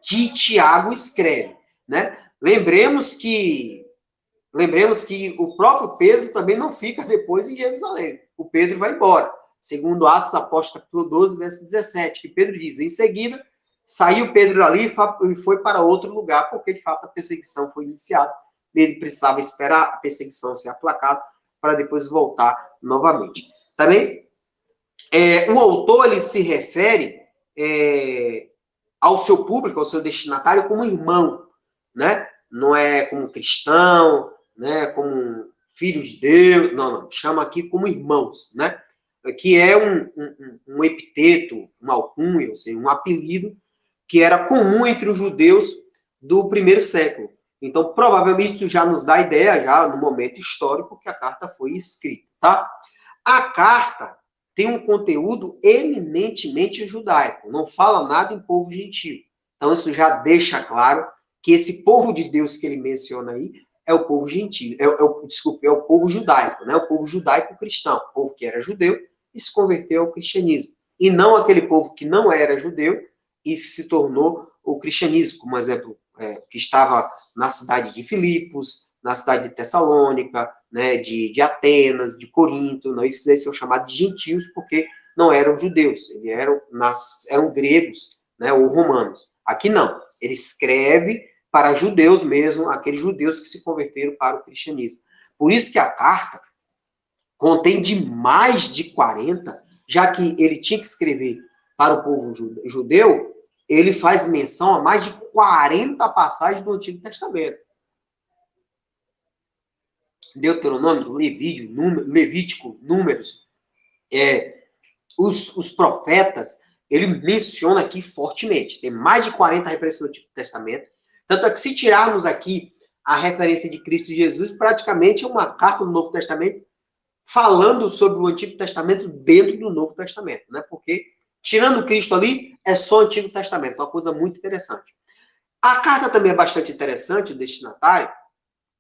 que Tiago escreve, né? Lembremos que o próprio Pedro também não fica depois em Jerusalém. O Pedro vai embora. Segundo Atos Apóstolos, capítulo 12, verso 17, que Pedro diz, em seguida, saiu Pedro ali e foi para outro lugar, porque, de fato, a perseguição foi iniciada. Ele precisava esperar a perseguição ser aplacada para depois voltar novamente. Também, o autor, ele se refere ao seu público, ao seu destinatário, como irmão, né? Não é como cristão, né? Como filho de Deus, não, chama aqui como irmãos, né? Que é um epiteto, uma alcunha, ou seja, um apelido que era comum entre os judeus do primeiro século. Então, provavelmente, isso já nos dá ideia, já no momento histórico que a carta foi escrita, tá? A carta tem um conteúdo eminentemente judaico, não fala nada em povo gentil. Então, isso já deixa claro que esse povo de Deus que ele menciona aí é o povo gentil, é o povo judaico, né? O povo judaico cristão, o povo que era judeu e se converteu ao cristianismo. E não aquele povo que não era judeu e se tornou o cristianismo, como exemplo, que estava na cidade de Filipos, na cidade de Tessalônica, né, de Atenas, de Corinto, não, esses aí são chamados de gentios porque não eram judeus, eles eram gregos, né, ou romanos. Aqui não, ele escreve para judeus mesmo, aqueles judeus que se converteram para o cristianismo. Por isso que a carta contém de mais de 40, já que ele tinha que escrever para o povo judeu, ele faz menção a mais de 40 passagens do Antigo Testamento. Deuteronômio, Levítico, Números, os profetas, ele menciona aqui fortemente. Tem mais de 40 referências no Antigo Testamento. Tanto é que se tirarmos aqui a referência de Cristo Jesus, praticamente é uma carta do Novo Testamento falando sobre o Antigo Testamento dentro do Novo Testamento, né? Porque, tirando Cristo ali, é só o Antigo Testamento. Uma coisa muito interessante. A carta também é bastante interessante, o destinatário,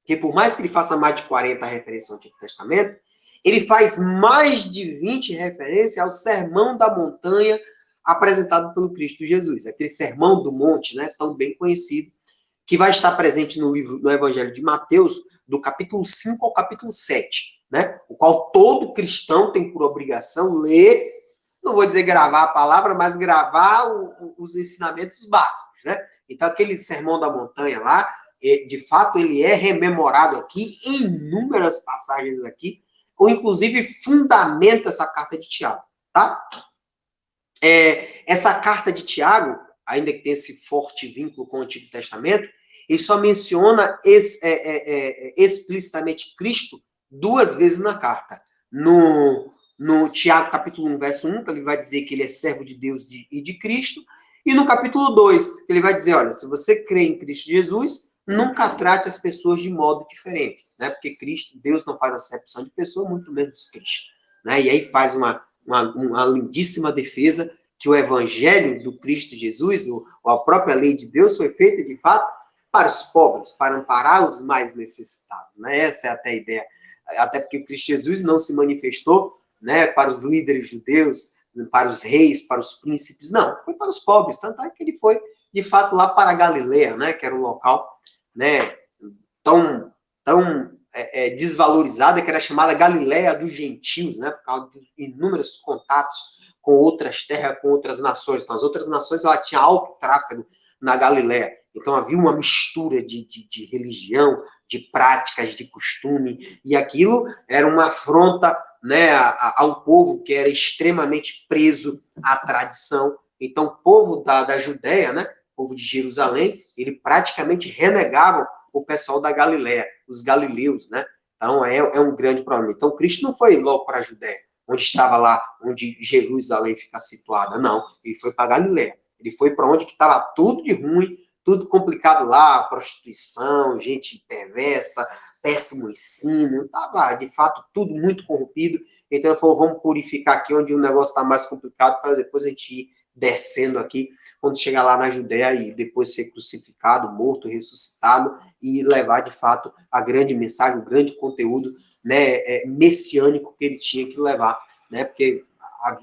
que por mais que ele faça mais de 40 referências ao Antigo Testamento, ele faz mais de 20 referências ao Sermão da Montanha apresentado pelo Cristo Jesus. Aquele Sermão do Monte, né, tão bem conhecido, que vai estar presente no Evangelho de Mateus, do capítulo 5 ao capítulo 7, né, o qual todo cristão tem por obrigação ler, não vou dizer gravar a palavra, mas gravar os ensinamentos básicos, né? Então, aquele Sermão da Montanha lá, de fato, ele é rememorado aqui, em inúmeras passagens aqui, ou inclusive fundamenta essa carta de Tiago, tá? Essa carta de Tiago, ainda que tenha esse forte vínculo com o Antigo Testamento, ele só menciona explicitamente Cristo 2 vezes na carta. No Tiago, capítulo 1, verso 1, que ele vai dizer que ele é servo de Deus e de Cristo, e no capítulo 2, ele vai dizer, olha, se você crê em Cristo Jesus, nunca trate as pessoas de modo diferente, né? Porque Cristo, Deus não faz acepção de pessoa, muito menos Cristo, né? E aí faz uma lindíssima defesa que o evangelho do Cristo Jesus, ou a própria lei de Deus, foi feita, de fato, Para os pobres, para amparar os mais necessitados, né? Essa é até a ideia. Até porque Cristo Jesus não se manifestou, né, para os líderes judeus, para os reis, para os príncipes, não, foi para os pobres, tanto é que ele foi, de fato, lá para a Galileia, né, que era um local, né, tão desvalorizada, que era chamada Galileia dos gentios, né, por causa de inúmeros contatos com outras terras, com outras nações. Então, as outras nações, ela tinha alto tráfego na Galileia. Então, havia uma mistura de religião, de práticas, de costume, e aquilo era uma afronta, né, ao povo que era extremamente preso à tradição. Então, o povo da Judéia, né, o povo de Jerusalém, ele praticamente renegava o pessoal da Galileia, os galileus, né? Então, é um grande problema. Então, Cristo não foi logo para a Judéia, onde estava lá, onde Jerusalém fica situada, não. Ele foi para a Galileia. Ele foi para onde que estava tudo de ruim, tudo complicado lá, prostituição, gente perversa, péssimo ensino, estava, de fato, tudo muito corrompido. Então, ele falou, vamos purificar aqui onde o negócio está mais complicado, para depois a gente ir descendo aqui, quando chegar lá na Judéia e depois ser crucificado, morto, ressuscitado, e levar, de fato, a grande mensagem, o grande conteúdo, né, messiânico que ele tinha que levar, né, porque a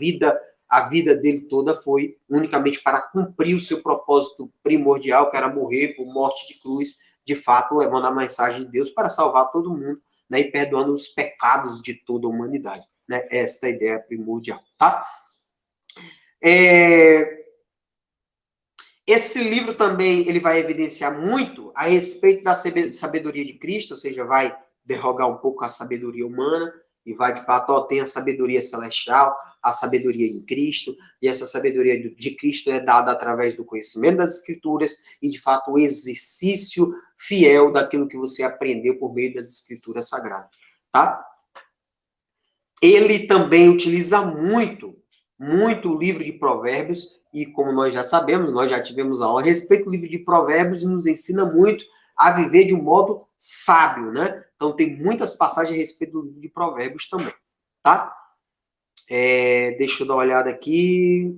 vida dele toda foi unicamente para cumprir o seu propósito primordial, que era morrer por morte de cruz, de fato, levando a mensagem de Deus para salvar todo mundo, né, e perdoando os pecados de toda a humanidade, né, esta é a ideia primordial, tá? Esse livro também, ele vai evidenciar muito a respeito da sabedoria de Cristo, ou seja, vai derrogar um pouco a sabedoria humana, e vai, de fato, tem a sabedoria celestial, a sabedoria em Cristo, e essa sabedoria de Cristo é dada através do conhecimento das Escrituras e, de fato, o exercício fiel daquilo que você aprendeu por meio das Escrituras Sagradas, tá? Ele também utiliza muito o livro de Provérbios, e como nós já sabemos, nós já tivemos aula a respeito do livro de Provérbios, e nos ensina muito a viver de um modo sábio, né? Então, tem muitas passagens a respeito do livro de Provérbios também, tá? Deixa eu dar uma olhada aqui.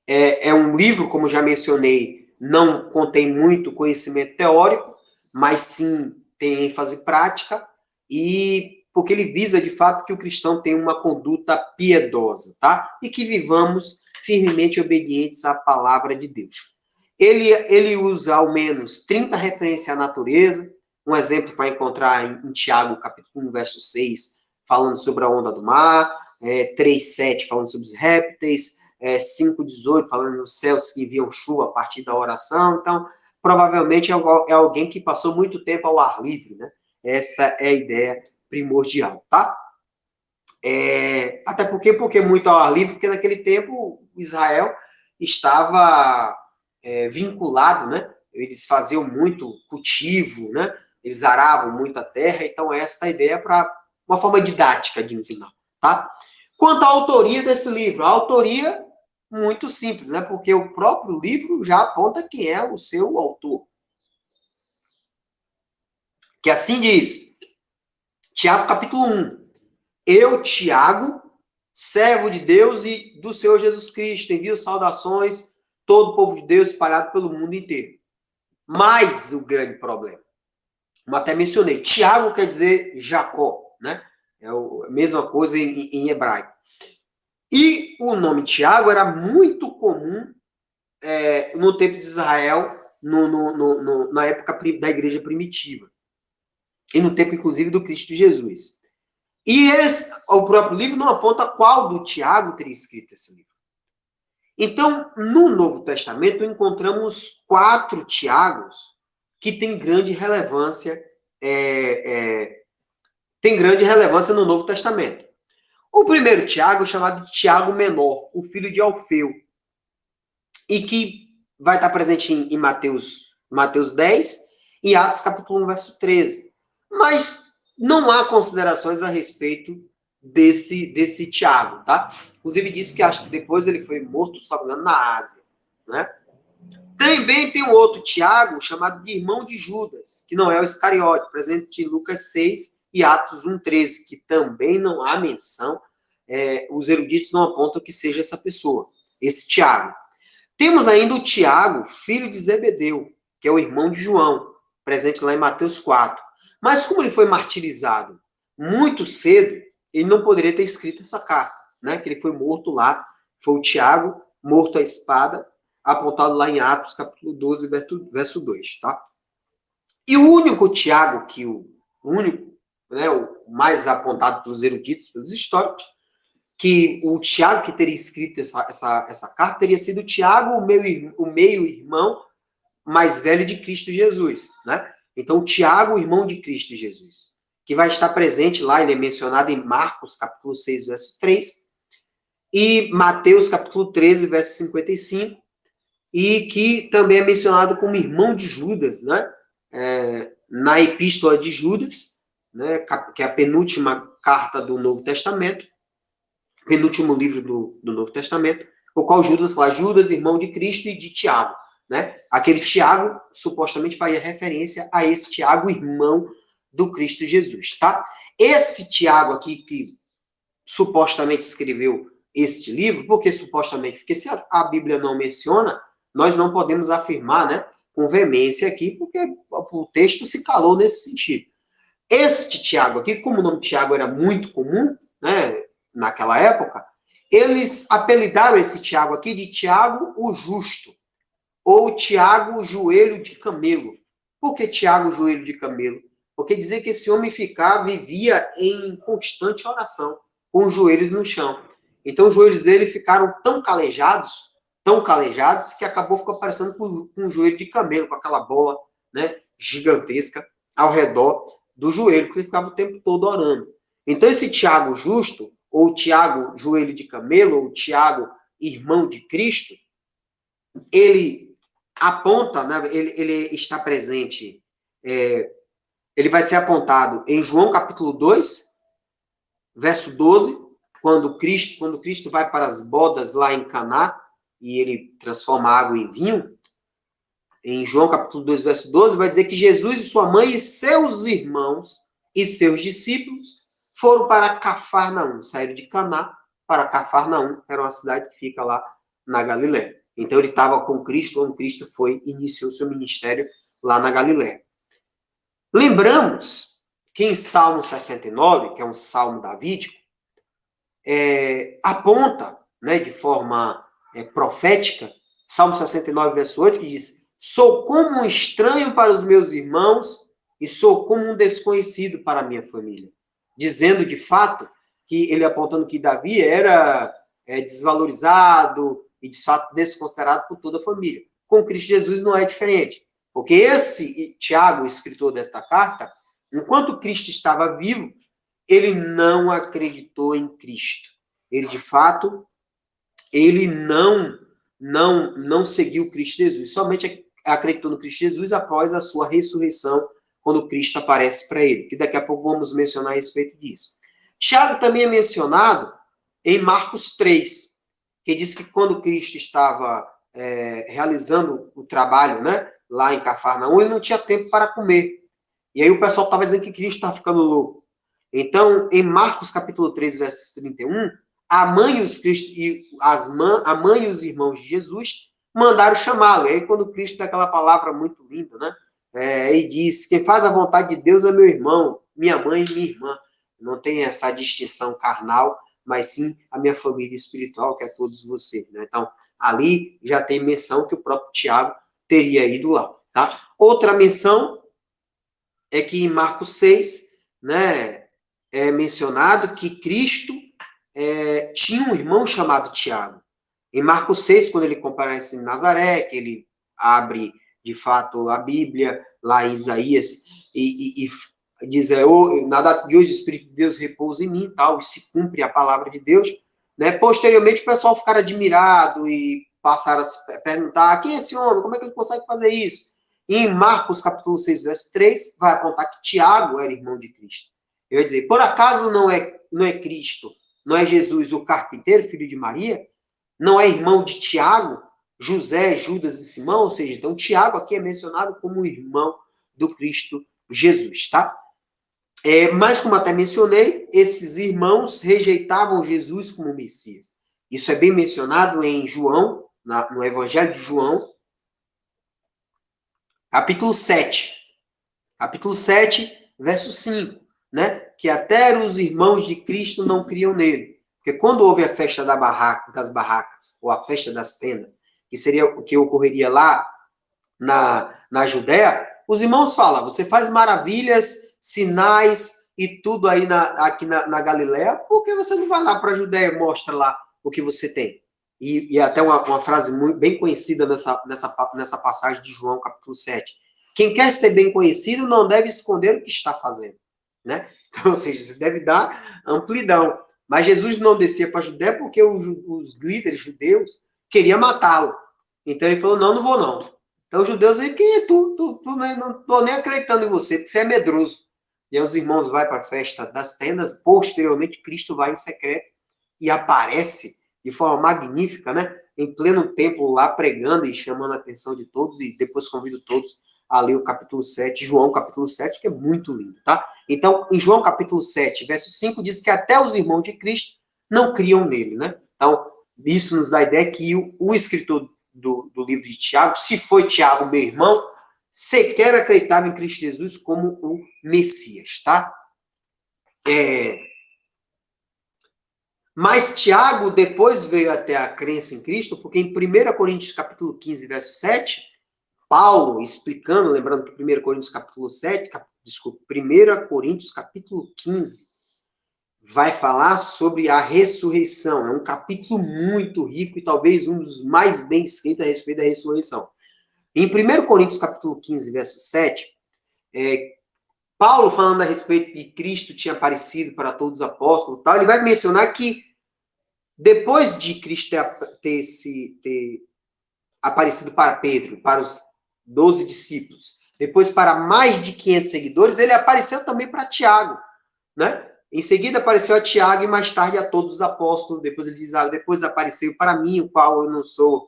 É um livro, como já mencionei, não contém muito conhecimento teórico, mas sim tem ênfase prática, e porque ele visa, de fato, que o cristão tenha uma conduta piedosa, tá? E que vivamos firmemente obedientes à palavra de Deus. Ele usa ao menos 30 referências à natureza. Um exemplo que vai encontrar em Tiago, capítulo 1, verso 6, falando sobre a onda do mar, 3:7, falando sobre os répteis, 5:18, falando nos céus que enviam chuva a partir da oração. Então, provavelmente é alguém que passou muito tempo ao ar livre, né? Esta é a ideia primordial, tá? Até porque muito ao ar livre, porque naquele tempo Israel estava vinculado, né? Eles faziam muito cultivo, né? Eles aravam muito a terra, então esta é a ideia para uma forma didática de ensinar, tá? Quanto à autoria desse livro, a autoria muito simples, né? Porque o próprio livro já aponta quem é o seu autor. Que assim diz, Tiago capítulo 1. Eu, Tiago, servo de Deus e do Senhor Jesus Cristo, envio saudações todo o povo de Deus espalhado pelo mundo inteiro. Mas o grande problema, como até mencionei, Tiago quer dizer Jacó, né? É a mesma coisa em hebraico. E o nome Tiago era muito comum no tempo de Israel, na época da igreja primitiva. E no tempo, inclusive, do Cristo Jesus. E o próprio livro não aponta qual do Tiago teria escrito esse livro. Então, no Novo Testamento, encontramos 4 Tiagos que têm grande relevância, no Novo Testamento. O primeiro Tiago é chamado de Tiago Menor, o filho de Alfeu, e que vai estar presente em Mateus 10 e Atos capítulo 1, verso 13. Mas não há considerações a respeito desse Tiago, tá? Inclusive disse que acho que depois ele foi morto, se não me engano, na Ásia, né? Também tem um outro Tiago, chamado de irmão de Judas, que não é o Iscariote, presente em Lucas 6 e Atos 1:13, que também não há menção, os eruditos não apontam que seja essa pessoa, esse Tiago. Temos ainda o Tiago, filho de Zebedeu, que é o irmão de João, presente lá em Mateus 4. Mas como ele foi martirizado muito cedo, ele não poderia ter escrito essa carta, né? Que ele foi morto lá. Foi o Tiago, morto à espada, apontado lá em Atos, capítulo 12, verso 2, tá? E o único Tiago, o mais apontado pelos eruditos, pelos históricos, que o Tiago que teria escrito essa carta teria sido o Tiago, o meio-irmão mais velho de Cristo Jesus, né? Então, o Tiago, irmão de Cristo Jesus, que vai estar presente lá, ele é mencionado em Marcos, capítulo 6, verso 3, e Mateus, capítulo 13, verso 55, e que também é mencionado como irmão de Judas, né? Na Epístola de Judas, né? Que é a penúltima carta do Novo Testamento, penúltimo livro do Novo Testamento, o qual Judas fala, Judas, irmão de Cristo, e de Tiago, né? Aquele Tiago, supostamente, faria referência a esse Tiago, irmão do Cristo Jesus, tá? Esse Tiago aqui, que supostamente escreveu este livro, por que supostamente? Porque se a Bíblia não menciona, nós não podemos afirmar, né, com veemência aqui, porque o texto se calou nesse sentido. Este Tiago aqui, como o nome Tiago era muito comum, né, naquela época, eles apelidaram esse Tiago aqui de Tiago o Justo, ou Tiago Joelho de Camelo. Por que Tiago Joelho de Camelo? Porque dizer que esse homem vivia em constante oração, com os joelhos no chão. Então os joelhos dele ficaram tão calejados, que acabou ficando parecendo com um joelho de camelo, com aquela bola, né, gigantesca ao redor do joelho, porque ele ficava o tempo todo orando. Então esse Tiago Justo, ou Tiago Joelho de Camelo, ou Tiago Irmão de Cristo, ele aponta, né, ele está presente, ele vai ser apontado em João capítulo 2, verso 12, quando Cristo vai para as bodas lá em Caná, e ele transforma a água em vinho. Em João capítulo 2, verso 12, vai dizer que Jesus e sua mãe e seus irmãos e seus discípulos foram para Cafarnaum, saíram de Caná para Cafarnaum, que era uma cidade que fica lá na Galiléia. Então ele estava com Cristo, quando Cristo iniciou seu ministério lá na Galiléia. Lembramos que em Salmo 69, que é um salmo davídico, aponta, né, de forma profética, Salmo 69, verso 8, que diz, sou como um estranho para os meus irmãos e sou como um desconhecido para a minha família. Dizendo, de fato, que ele apontando que Davi era desvalorizado e, de fato, desconsiderado por toda a família. Com Cristo Jesus não é diferente. Porque esse Tiago, o escritor desta carta, enquanto Cristo estava vivo, ele não acreditou em Cristo. Ele, de fato, ele não seguiu Cristo Jesus. Somente acreditou no Cristo Jesus após a sua ressurreição, quando Cristo aparece para ele. Que daqui a pouco vamos mencionar a respeito disso. Tiago também é mencionado em Marcos 3, que diz que quando Cristo estava realizando o trabalho, né, lá em Cafarnaum, ele não tinha tempo para comer. E aí o pessoal estava dizendo que Cristo estava ficando louco. Então, em Marcos capítulo 3, versos 31, a mãe e os irmãos de Jesus mandaram chamá-lo. E aí quando Cristo dá aquela palavra muito linda, né, e diz, quem faz a vontade de Deus é meu irmão, minha mãe e minha irmã. Não tem essa distinção carnal, mas sim a minha família espiritual, que é todos vocês, né? Então, ali já tem menção que o próprio Tiago teria ido lá, tá? Outra menção é que em Marcos 6, né, é mencionado que Cristo tinha um irmão chamado Tiago. Em Marcos 6, quando ele comparece em Nazaré, que ele abre, de fato, a Bíblia, lá em Isaías, e diz, na data de hoje, o Espírito de Deus repousa em mim, tal, e se cumpre a palavra de Deus, né? Posteriormente, o pessoal ficar admirado e passar a se perguntar, quem é esse homem? Como é que ele consegue fazer isso? E em Marcos, capítulo 6, verso 3, vai apontar que Tiago era irmão de Cristo. Eu ia dizer, por acaso não é Cristo, não é Jesus o carpinteiro, filho de Maria? Não é irmão de Tiago, José, Judas e Simão? Ou seja, então Tiago aqui é mencionado como irmão do Cristo Jesus, tá? Mas, como até mencionei, esses irmãos rejeitavam Jesus como Messias. Isso é bem mencionado em João, no Evangelho de João, capítulo 7. Capítulo 7, verso 5, né? Que até os irmãos de Cristo não criam nele. Porque quando houve a festa das barracas, ou a festa das tendas, que seria o que ocorreria lá na Judéia, os irmãos falam, você faz maravilhas, sinais e tudo aí aqui na Galiléia, por que você não vai lá para a Judéia e mostra lá o que você tem? E até uma frase bem conhecida nessa passagem de João, capítulo 7. Quem quer ser bem conhecido não deve esconder o que está fazendo, né? Então, ou seja, você deve dar amplidão. Mas Jesus não descia para a Judéia porque os líderes judeus queriam matá-lo. Então ele falou, não vou não. Então os judeus dizem, quem é tu? Não estou nem acreditando em você, porque você é medroso. E aí os irmãos vão para a festa das tendas, posteriormente Cristo vai em secreto e aparece de forma magnífica, né? Em pleno templo lá, pregando e chamando a atenção de todos, e depois convido todos a ler o capítulo 7, João capítulo 7, que é muito lindo, tá? Então, em João capítulo 7, verso 5, diz que até os irmãos de Cristo não criam nele, né? Então, isso nos dá a ideia que o escritor do livro de Tiago, se foi Tiago, meu irmão, sequer acreditava em Cristo Jesus como o Messias, tá? Mas Tiago depois veio até a crença em Cristo, porque em 1 Coríntios capítulo 15, verso 7, Paulo explicando, lembrando que 1 Coríntios capítulo 7, 1 Coríntios capítulo 15, vai falar sobre a ressurreição. É um capítulo muito rico e talvez um dos mais bem escritos a respeito da ressurreição. Em 1 Coríntios capítulo 15, verso 7, Paulo falando a respeito de Cristo tinha aparecido para todos os apóstolos, tal, ele vai mencionar que depois de Cristo ter aparecido para Pedro, para os 12 discípulos, depois para mais de 500 seguidores, ele apareceu também para Tiago, né? Em seguida apareceu a Tiago e mais tarde a todos os apóstolos. Depois ele diz, depois apareceu para mim, o qual eu não sou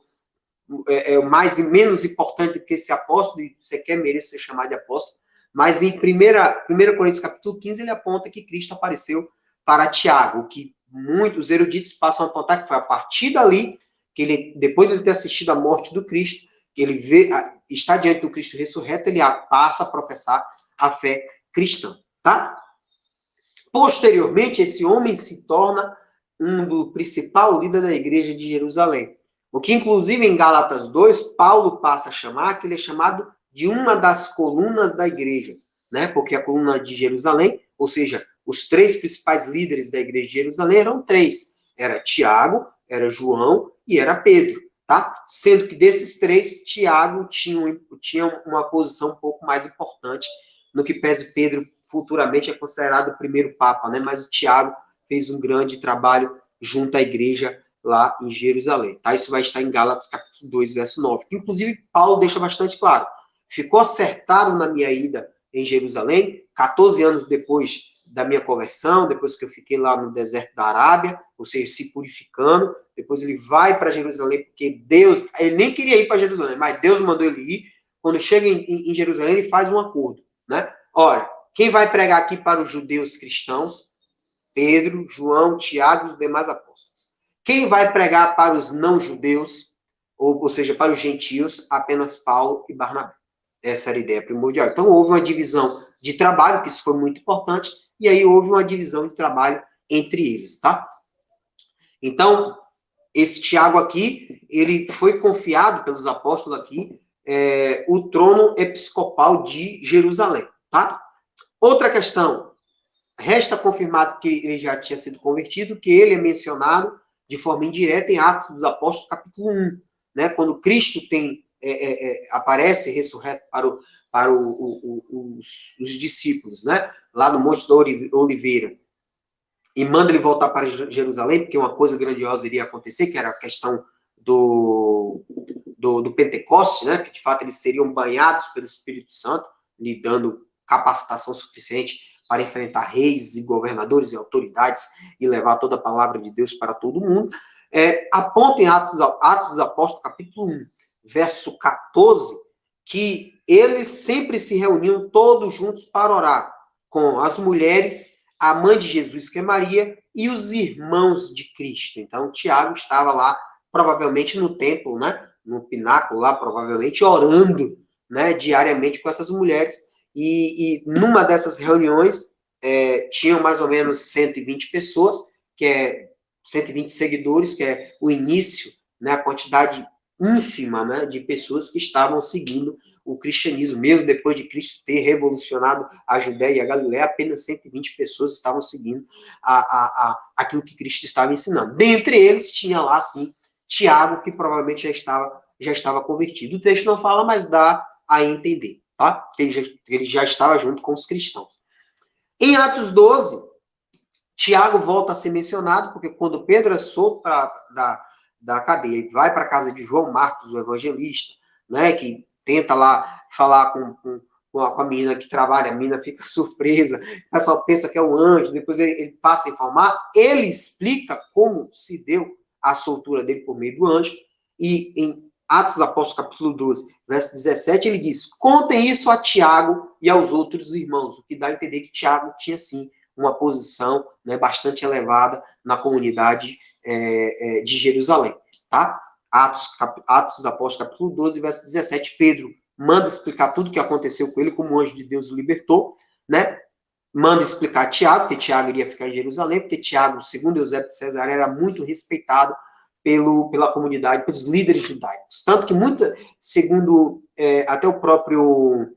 mais e menos importante do que esse apóstolo, e sequer merece ser chamado de apóstolo. Mas em 1 Coríntios capítulo 15, ele aponta que Cristo apareceu para Tiago, o que muitos eruditos passam a apontar que foi a partir dali, que ele, depois de ele ter assistido à morte do Cristo, que ele está diante do Cristo ressurreto, ele passa a professar a fé cristã, tá? Posteriormente, esse homem se torna um do principal líder da igreja de Jerusalém. O que, inclusive, em Gálatas 2, Paulo passa a chamar, que ele é chamado de uma das colunas da igreja, né? Porque a coluna de Jerusalém, ou seja, os três principais líderes da igreja de Jerusalém eram três. Era Tiago, era João e era Pedro, tá? Sendo que desses três, Tiago tinha uma posição um pouco mais importante, no que pese Pedro futuramente é considerado o primeiro papa, né? Mas o Tiago fez um grande trabalho junto à igreja lá em Jerusalém, tá? Isso vai estar em Gálatas capítulo 2, verso 9. Inclusive, Paulo deixa bastante claro. Ficou acertado na minha ida em Jerusalém, 14 anos depois da minha conversão, depois que eu fiquei lá no deserto da Arábia, ou seja, se purificando, depois ele vai para Jerusalém, porque Deus, ele nem queria ir para Jerusalém, mas Deus mandou ele ir. Quando chega em Jerusalém, ele faz um acordo, né? Olha, quem vai pregar aqui para os judeus cristãos? Pedro, João, Tiago e os demais apóstolos. Quem vai pregar para os não-judeus, ou seja, para os gentios? Apenas Paulo e Barnabé. Essa era a ideia primordial. Então, houve uma divisão de trabalho, que isso foi muito importante, e aí houve uma divisão de trabalho entre eles, tá? Então, esse Tiago aqui, ele foi confiado pelos apóstolos aqui, o trono episcopal de Jerusalém, tá? Outra questão, resta confirmado que ele já tinha sido convertido, que ele é mencionado de forma indireta em Atos dos Apóstolos, capítulo 1, né? Quando Cristo aparece ressurreto para os discípulos, né? Lá no Monte da Oliveira, e manda ele voltar para Jerusalém, porque uma coisa grandiosa iria acontecer, que era a questão do Pentecoste, né? Que de fato eles seriam banhados pelo Espírito Santo, lhe dando capacitação suficiente para enfrentar reis e governadores e autoridades e levar toda a palavra de Deus para todo mundo. Aponta em Atos dos Apóstolos, capítulo 1, verso 14, que eles sempre se reuniam todos juntos para orar, com as mulheres, a mãe de Jesus, que é Maria, e os irmãos de Cristo. Então, Tiago estava lá provavelmente no templo, né? No pináculo lá, provavelmente orando, né? Diariamente com essas mulheres. E numa dessas reuniões, tinham mais ou menos 120 pessoas, que é 120 seguidores, que é o início, né? A quantidade ínfima, né, de pessoas que estavam seguindo o cristianismo, mesmo depois de Cristo ter revolucionado a Judéia e a Galiléia, apenas 120 pessoas estavam seguindo aquilo que Cristo estava ensinando. Dentre eles, tinha lá, sim, Tiago, que provavelmente já estava convertido. O texto não fala, mas dá a entender, tá? Ele já estava junto com os cristãos. Em Atos 12, Tiago volta a ser mencionado, porque quando Pedro é solto da cadeia e vai para a casa de João Marcos, o evangelista, né, que tenta lá falar com a menina que trabalha, a menina fica surpresa, o pessoal pensa que é um anjo, depois ele passa a informar, ele explica como se deu a soltura dele por meio do anjo, e em Atos dos Apóstolos, capítulo 12, verso 17, ele diz: contem isso a Tiago e aos outros irmãos, o que dá a entender que Tiago tinha, sim, uma posição, né, bastante elevada na comunidade de Jerusalém, tá? Atos dos Apóstolos, capítulo 12, verso 17, Pedro manda explicar tudo o que aconteceu com ele, como o anjo de Deus o libertou, né? Manda explicar a Tiago, porque Tiago iria ficar em Jerusalém, porque Tiago, segundo Eusébio de Cesareia, era muito respeitado pela comunidade, pelos líderes judaicos. Tanto que segundo até o próprio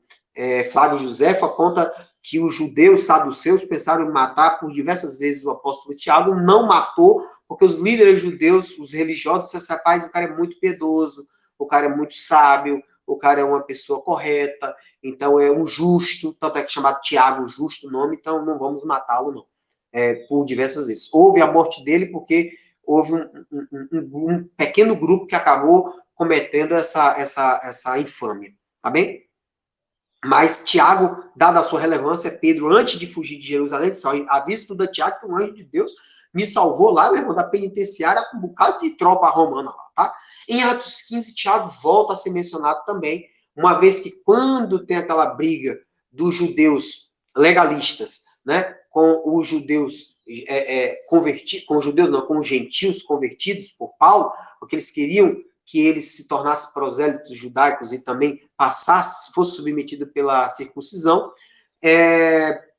Flávio Josefo, aponta que os judeus saduceus pensaram em matar por diversas vezes o apóstolo Tiago, não matou, porque os líderes judeus, os religiosos, disseram: rapaz, o cara é muito piedoso, o cara é muito sábio, o cara é uma pessoa correta, então é um justo, tanto é que é chamado Tiago, justo o nome, então não vamos matá-lo, não. Por diversas vezes. Houve a morte dele porque houve um pequeno grupo que acabou cometendo essa infâmia, tá bem? Mas Tiago, dada a sua relevância, Pedro, antes de fugir de Jerusalém, disse: à vista da Tiago, que um anjo de Deus me salvou lá, meu irmão, da penitenciária, com um bocado de tropa romana lá, tá? Em Atos 15, Tiago volta a ser mencionado também, uma vez que quando tem aquela briga dos judeus legalistas, né, com os judeus convertidos, com os judeus não, com os gentios convertidos por Paulo, porque eles queriam que ele se tornasse prosélitos judaicos e também fosse submetido pela circuncisão.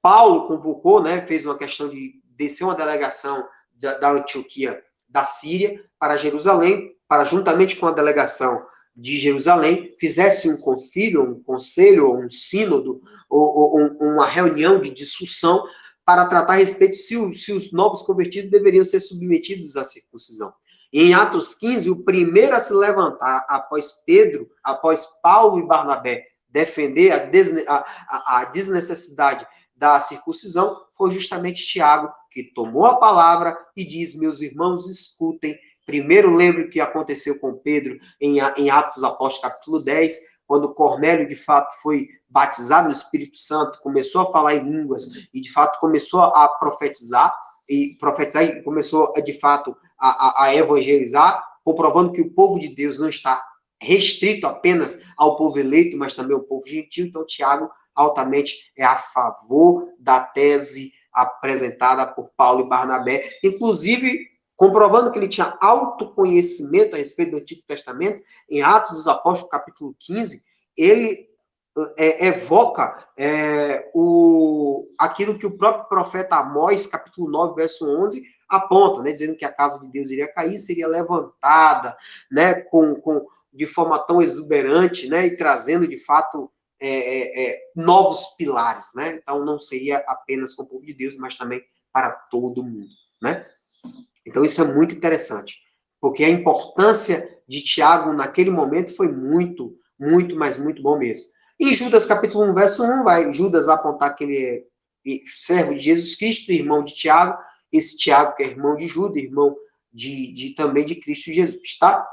Paulo convocou, né, fez uma questão de descer uma delegação da Antioquia da Síria para Jerusalém, para, juntamente com a delegação de Jerusalém, fizesse um conselho, um sínodo, ou uma reunião de discussão para tratar a respeito se os novos convertidos deveriam ser submetidos à circuncisão. Em Atos 15, o primeiro a se levantar após Paulo e Barnabé defender a desnecessidade da circuncisão foi justamente Tiago, que tomou a palavra e diz: meus irmãos, escutem. Primeiro, lembre o que aconteceu com Pedro em Atos dos Apóstolos, capítulo 10, quando Cornélio, de fato, foi batizado no Espírito Santo, começou a falar em línguas e, de fato, começou a profetizar, e começou, de fato, a evangelizar, comprovando que o povo de Deus não está restrito apenas ao povo eleito, mas também ao povo gentil. Então, Tiago altamente é a favor da tese apresentada por Paulo e Barnabé, inclusive comprovando que ele tinha autoconhecimento a respeito do Antigo Testamento. Em Atos dos Apóstolos, capítulo 15, ele evoca aquilo que o próprio profeta Amós, capítulo 9, verso 11, aponta, né, dizendo que a casa de Deus iria cair, seria levantada, né, de forma tão exuberante, né, e trazendo, de fato, novos pilares, né? Então, não seria apenas com o povo de Deus, mas também para todo mundo, né? Então, isso é muito interessante, porque a importância de Tiago naquele momento foi muito, muito, mas muito bom mesmo. Em Judas, capítulo 1, verso 1, Judas vai apontar que ele é servo de Jesus Cristo, irmão de Tiago, esse Tiago que é irmão de Judas, irmão também de Cristo Jesus, tá?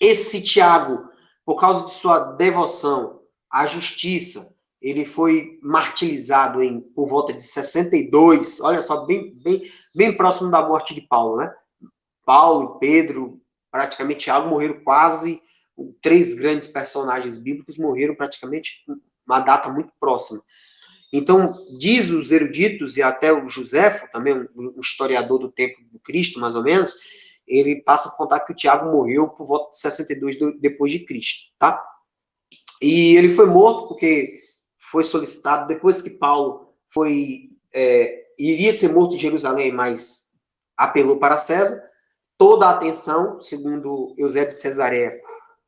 Esse Tiago, por causa de sua devoção à justiça, ele foi martirizado por volta de 62, olha só, bem próximo da morte de Paulo, né? Paulo, Pedro, praticamente Tiago morreram quase, 3 grandes personagens bíblicos morreram praticamente uma data muito próxima. Então, diz os eruditos, e até o Josefo, também um historiador do tempo do Cristo, mais ou menos, ele passa a contar que o Tiago morreu por volta de 62 depois de Cristo, tá? E ele foi morto porque foi solicitado, depois que Paulo iria ser morto em Jerusalém, mas apelou para César, toda a atenção, segundo Eusébio de Cesareia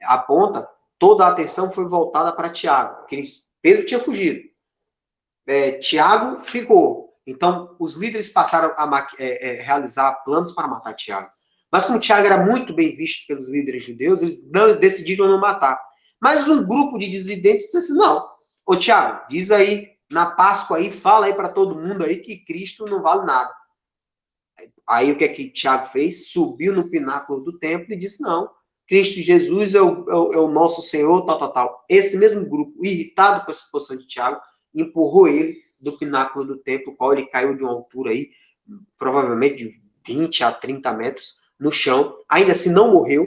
aponta, toda a atenção foi voltada para Tiago, porque Pedro tinha fugido. Tiago ficou. Então, os líderes passaram a realizar planos para matar Tiago. Mas como Tiago era muito bem visto pelos líderes judeus, eles decidiram não matar. Mas um grupo de dissidentes disse assim, não, ô Tiago, diz aí, na Páscoa aí, fala aí para todo mundo aí que Cristo não vale nada. Aí o que é que Tiago fez? Subiu no pináculo do templo e disse, não, Cristo Jesus é o nosso Senhor, tal. Esse mesmo grupo, irritado com essa posição de Tiago, empurrou ele do pináculo do templo, qual ele caiu de uma altura aí, provavelmente de 20 a 30 metros, no chão, ainda assim não morreu.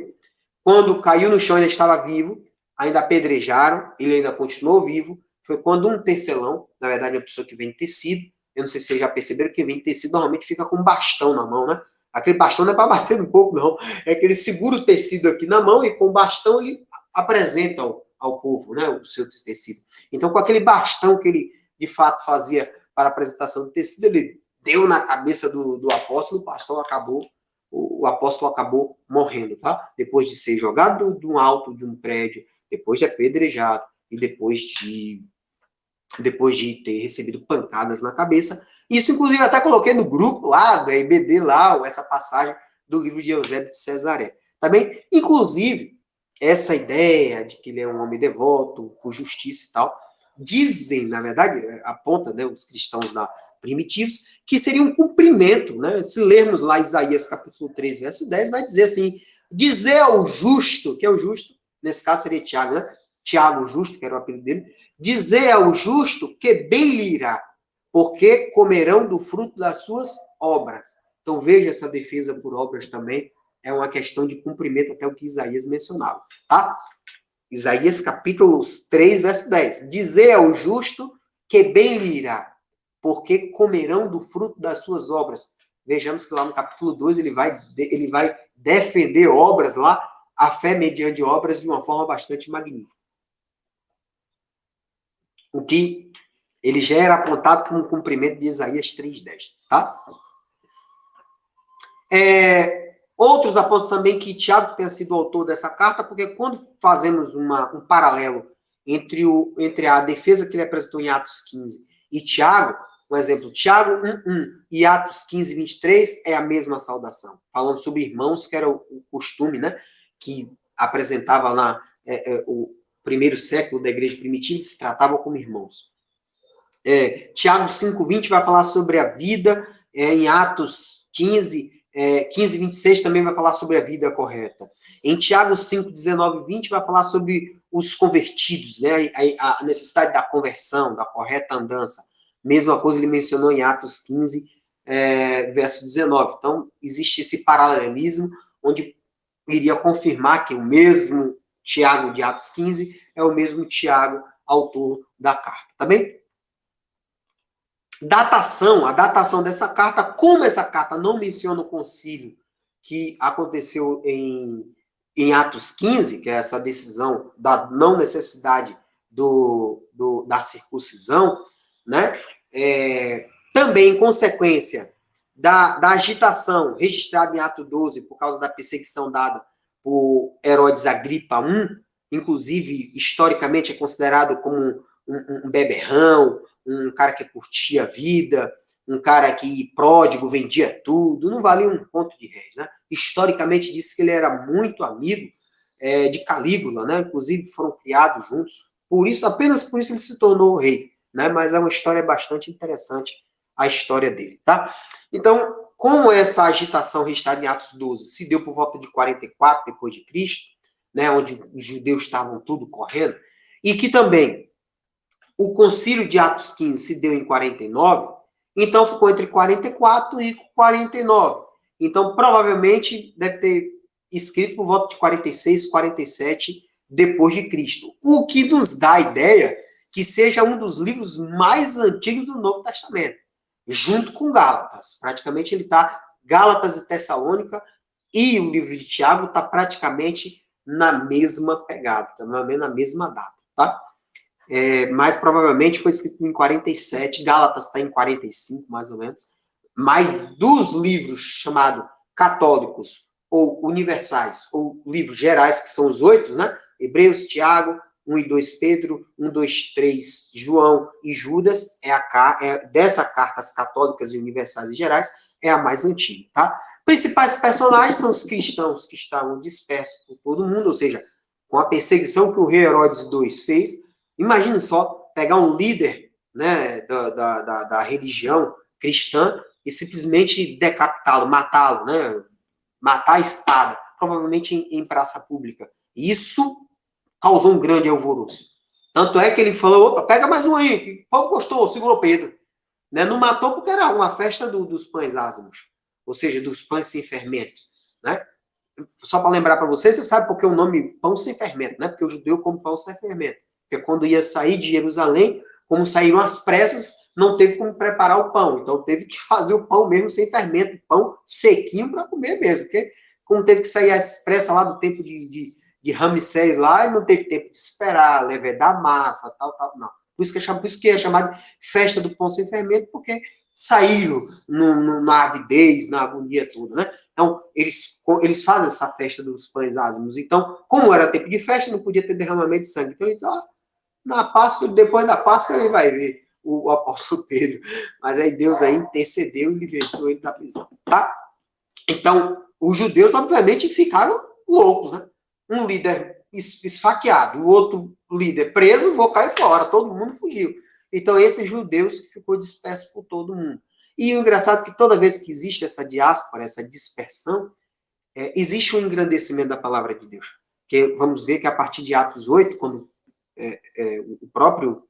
Quando caiu no chão, ele estava vivo, ainda apedrejaram, ele ainda continuou vivo. Foi quando um tecelão, na verdade, é uma pessoa que vende tecido, eu não sei se vocês já perceberam que vende tecido, normalmente fica com um bastão na mão, né? Aquele bastão não é para bater no povo, não. É que ele segura o tecido aqui na mão e com o bastão ele apresenta ao povo, né, o seu tecido. Então, com aquele bastão que ele, de fato, fazia para a apresentação do tecido, ele deu na cabeça do apóstolo, o apóstolo acabou morrendo, tá? Depois de ser jogado do alto de um prédio, depois de apedrejado e depois de ter recebido pancadas na cabeça. Isso, inclusive, até coloquei no grupo lá, da EBD, lá, essa passagem do livro de Eusébio de Cesareia. Também, inclusive, essa ideia de que ele é um homem devoto, por justiça e tal, dizem, na verdade, aponta, né, os cristãos primitivos, que seria um cumprimento, né? Se lermos lá Isaías capítulo 3, verso 10, vai dizer assim, dizer ao justo, que é o justo, nesse caso seria Tiago, né? Tiago Justo, que era o apelido dele, dizer ao justo que bem lhe irá, porque comerão do fruto das suas obras. Então veja essa defesa por obras também, é uma questão de cumprimento até o que Isaías mencionava, tá? Isaías capítulo 3, verso 10. Dizer ao justo que bem lhe irá, porque comerão do fruto das suas obras. Vejamos que lá no capítulo 2 ele vai defender obras lá, a fé mediante obras de uma forma bastante magnífica. O que ele já era apontado como um cumprimento de Isaías 3:10, tá? Outros apontam também que Tiago tenha sido o autor dessa carta, porque quando fazemos um paralelo entre a defesa que ele apresentou em Atos 15 e Tiago, um exemplo, Tiago 1:1 e Atos 15:23 é a mesma saudação, falando sobre irmãos, que era o costume, né, que apresentava lá o primeiro século da igreja primitiva, se tratavam como irmãos. Tiago 5:20 vai falar sobre a vida, em Atos 15:26 também vai falar sobre a vida correta. Em Tiago 5:19-20 vai falar sobre os convertidos, né, a necessidade da conversão, da correta andança. Mesma coisa ele mencionou em Atos 15, verso 19. Então, existe esse paralelismo, onde iria confirmar que o mesmo Tiago de Atos 15 é o mesmo Tiago, autor da carta, tá bem? A datação dessa carta, como essa carta não menciona o concílio que aconteceu em Atos 15, que é essa decisão da não necessidade da circuncisão, né? Também em consequência da agitação registrada em Atos 12 por causa da perseguição dada por Herodes Agripa I, inclusive historicamente é considerado como um beberrão, um cara que curtia a vida, um cara que pródigo, vendia tudo, não valia um conto de réis, né? Historicamente disse que ele era muito amigo de Calígula, né? Inclusive foram criados juntos, apenas por isso ele se tornou rei, né? Mas é uma história bastante interessante, a história dele, tá? Então, como essa agitação registrada em Atos 12 se deu por volta de 44 depois de Cristo, né, onde os judeus estavam tudo correndo, e que também o concílio de Atos 15 se deu em 49, então ficou entre 44 e 49. Então, provavelmente, deve ter escrito por volta de 46, 47 depois de Cristo. O que nos dá a ideia que seja um dos livros mais antigos do Novo Testamento, junto com Gálatas. Praticamente ele está Gálatas e Tessalônica e o livro de Tiago está praticamente na mesma pegada, também na mesma data, tá? Mas provavelmente foi escrito em 47, Gálatas está em 45, mais ou menos. Mas dos livros chamados católicos, ou universais, ou livros gerais, que são os 8, né? Hebreus, Tiago, 1 e 2 Pedro, 1, 2, 3 João e Judas, dessas cartas católicas e universais e gerais, é a mais antiga, tá? Principais personagens são os cristãos que estavam dispersos por todo mundo, ou seja, com a perseguição que o rei Herodes II fez. Imagine só pegar um líder, né, da religião cristã e simplesmente decapitá-lo, matá-lo, né, matar a espada, provavelmente em praça pública. Isso causou um grande alvoroço. Tanto é que ele falou, opa, pega mais um aí, o povo gostou, segurou Pedro. Né? Não matou porque era uma festa dos pães ázimos, ou seja, dos pães sem fermento. Né? Só para lembrar para vocês, você sabe por que o nome pão sem fermento, né? Porque o judeu come pão sem fermento. Porque quando ia sair de Jerusalém, como saíram às pressas, não teve como preparar o pão. Então teve que fazer o pão mesmo sem fermento, pão sequinho para comer mesmo. Porque como teve que sair às pressas lá do tempo de Ramsés lá, e não teve tempo de esperar, levedar massa, tal, não. Por isso que é chamado de festa do pão sem fermento, porque saíram na avidez, na agonia toda, né? Então, eles fazem essa festa dos pães ázimos. Então, como era tempo de festa, não podia ter derramamento de sangue. Então, eles na Páscoa, depois da Páscoa, ele vai ver o apóstolo Pedro. Mas aí Deus aí intercedeu e libertou ele da prisão, tá? Então, os judeus, obviamente, ficaram loucos, né? Um líder esfaqueado, o outro líder preso, vou cair fora, todo mundo fugiu. Então, esses judeus que ficou disperso por todo mundo. E o engraçado é que toda vez que existe essa diáspora, essa dispersão, existe um engrandecimento da palavra de Deus. Porque vamos ver que a partir de Atos 8, quando o próprio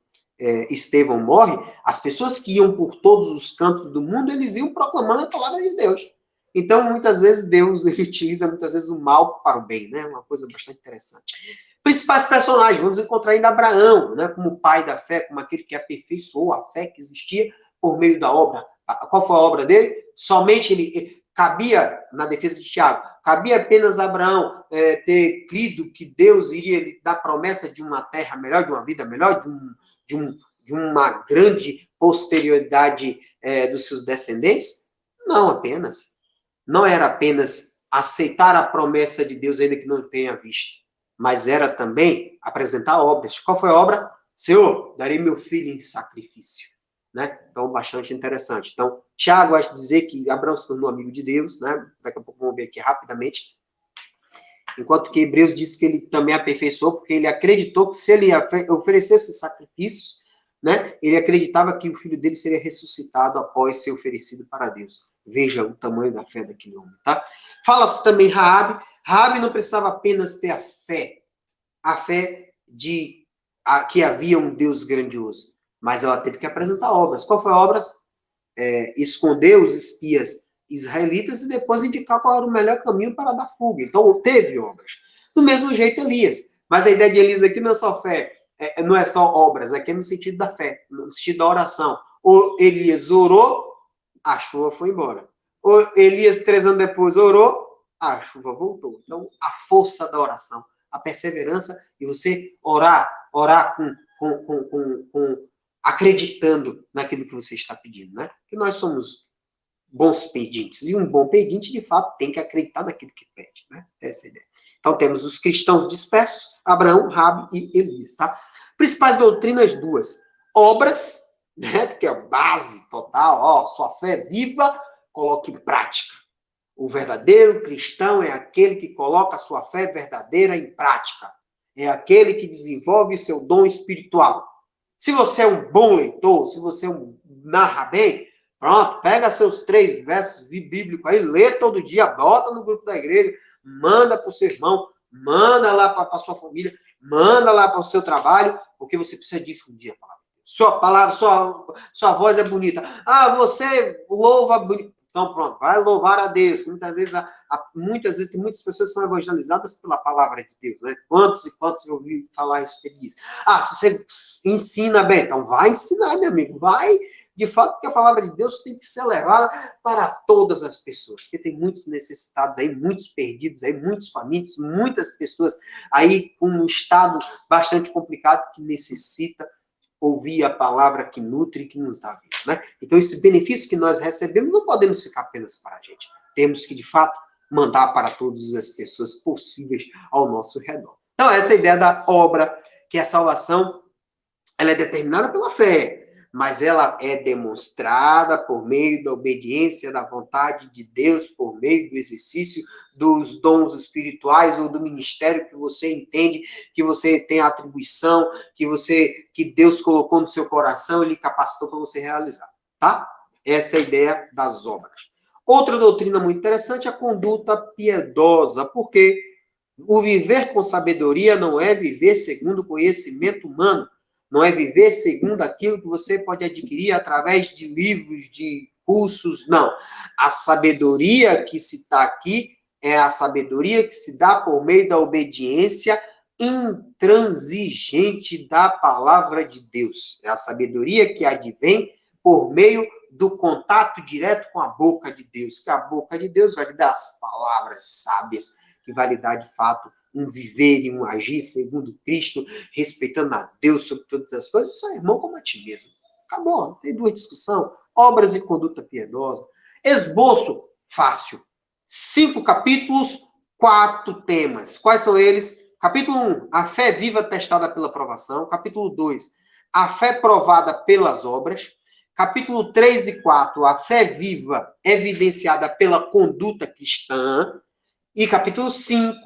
Estevão morre, as pessoas que iam por todos os cantos do mundo, eles iam proclamando a palavra de Deus. Então, muitas vezes, Deus utiliza muitas vezes o mal para o bem, né? Uma coisa bastante interessante. Principais personagens, vamos encontrar ainda Abraão, né? Como pai da fé, como aquele que aperfeiçoou a fé que existia por meio da obra. Qual foi a obra dele? Somente ele cabia, na defesa de Tiago, cabia apenas a Abraão ter crido que Deus iria lhe dar promessa de uma terra melhor, de uma vida melhor, de uma grande posterioridade dos seus descendentes? Não apenas. Não era apenas aceitar a promessa de Deus, ainda que não tenha visto, mas era também apresentar obras. Qual foi a obra? Senhor, darei meu filho em sacrifício. Né? Então, bastante interessante. Então, Tiago vai dizer que Abraão se tornou amigo de Deus, né? Daqui a pouco vamos ver aqui rapidamente. Enquanto que Hebreus diz que ele também aperfeiçoou, porque ele acreditou que se ele oferecesse sacrifícios, né, ele acreditava que o filho dele seria ressuscitado após ser oferecido para Deus. Veja o tamanho da fé daquele homem, tá? Fala-se também Raabe. Raabe não precisava apenas ter a fé de que havia um Deus grandioso, mas ela teve que apresentar obras. Qual foi a obra? Esconder os espias israelitas e depois indicar qual era o melhor caminho para dar fuga. Então, teve obras. Do mesmo jeito, Elias. Mas a ideia de Elias aqui não é só fé, não é só obras, aqui é no sentido da fé, no sentido da oração. Ou Elias orou, a chuva foi embora. Ou Elias, 3 anos depois, orou, a chuva voltou. Então, a força da oração, a perseverança e você orar com acreditando naquilo que você está pedindo, né? Que nós somos bons pedintes. E um bom pedinte, de fato, tem que acreditar naquilo que pede, né? Essa é a ideia. Então, temos os cristãos dispersos, Abraão, Raabe e Elias, tá? Principais doutrinas, 2. Obras, né? Porque é a base total, sua fé viva, coloque em prática. O verdadeiro cristão é aquele que coloca a sua fé verdadeira em prática. É aquele que desenvolve o seu dom espiritual. Se você é um bom leitor, se você narra bem, pronto, pega seus 3 versos bíblicos aí, lê todo dia, bota no grupo da igreja, manda para o seu irmão, manda lá para a sua família, manda lá para o seu trabalho, porque você precisa difundir a palavra. Sua palavra, sua voz é bonita. Você louva bonito. Então, pronto, vai louvar a Deus. Muitas vezes tem muitas pessoas que são evangelizadas pela palavra de Deus, né? Quantos e quantos eu ouvi falar a respeito disso? Se você ensina bem, então vai ensinar, meu amigo. Vai de fato, que a palavra de Deus tem que ser levada para todas as pessoas, porque tem muitos necessitados aí, muitos perdidos aí, muitos famintos, muitas pessoas aí com um estado bastante complicado que necessita ouvir a palavra que nutre e que nos dá vida, né? Então, esse benefício que nós recebemos não podemos ficar apenas para a gente. Temos que, de fato, mandar para todas as pessoas possíveis ao nosso redor. Então, essa é a ideia da obra, que a salvação, ela é determinada pela fé, mas ela é demonstrada por meio da obediência da vontade de Deus, por meio do exercício dos dons espirituais ou do ministério que você entende, que você tem a atribuição, que Deus colocou no seu coração e lhe capacitou para você realizar, tá? Essa é a ideia das obras. Outra doutrina muito interessante é a conduta piedosa, porque o viver com sabedoria não é viver segundo o conhecimento humano, não é viver segundo aquilo que você pode adquirir através de livros, de cursos, não. A sabedoria que se está aqui é a sabedoria que se dá por meio da obediência intransigente da palavra de Deus. É a sabedoria que advém por meio do contato direto com a boca de Deus, que a boca de Deus vai lhe dar as palavras sábias, que vai lhe dar, de fato, um viver e um agir segundo Cristo, respeitando a Deus sobre todas as coisas. Isso é irmão como a ti mesmo. Acabou, não tem duas discussão. Obras e conduta piedosa. Esboço fácil. 5 capítulos, 4 temas. Quais são eles? Capítulo 1, a fé viva testada pela provação. Capítulo 2, a fé provada pelas obras. Capítulo 3 e 4, a fé viva evidenciada pela conduta cristã. E capítulo 5,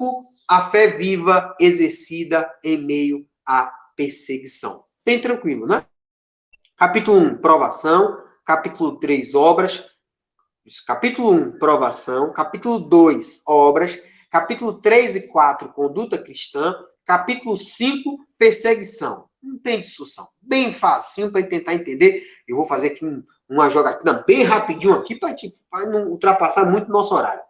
a fé viva exercida em meio à perseguição. Bem tranquilo, né? Capítulo 1, provação. Capítulo 3, obras. Capítulo 1, provação. Capítulo 2, obras. Capítulo 3 e 4, conduta cristã. Capítulo 5, perseguição. Não tem discussão. Bem facinho para tentar entender. Eu vou fazer aqui uma jogatina bem rapidinho aqui para não ultrapassar muito nosso horário.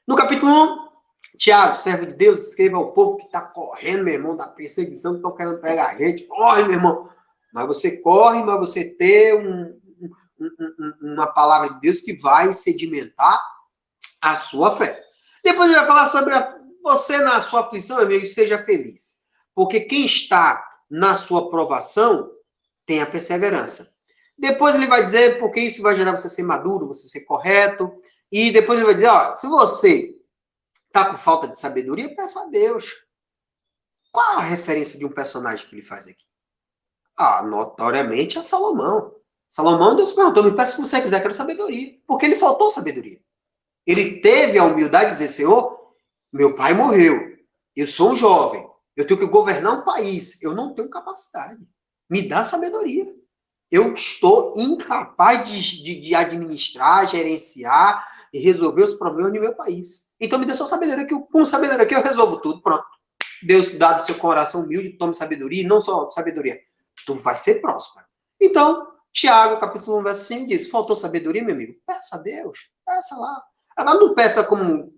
No capítulo 1, Tiago, servo de Deus, escreva ao povo que está correndo, meu irmão, da perseguição, que estão querendo pegar a gente. Corre, meu irmão. Mas você corre, mas você tem uma palavra de Deus que vai sedimentar a sua fé. Depois ele vai falar sobre você na sua aflição, meu amigo, seja feliz. Porque quem está na sua provação tem a perseverança. Depois ele vai dizer porque isso vai gerar você ser maduro, você ser correto. E depois ele vai dizer, ó, se você está com falta de sabedoria, peça a Deus. Qual a referência de um personagem que ele faz aqui? Ah, notoriamente é Salomão. Salomão, Deus perguntou, me peça se você quiser, quero sabedoria. Porque ele faltou sabedoria. Ele teve a humildade de dizer, Senhor, meu pai morreu, eu sou um jovem, eu tenho que governar um país, eu não tenho capacidade. Me dá sabedoria. Eu estou incapaz de administrar, gerenciar e resolver os problemas do meu país. Então me dê só sabedoria, que com sabedoria que eu resolvo tudo. Pronto. Deus dá do seu coração humilde, tome sabedoria, e não só sabedoria. Tu vai ser próspero. Então, Tiago, capítulo 1, verso 5, diz, faltou sabedoria, meu amigo? Peça a Deus. Peça lá. Agora não peça com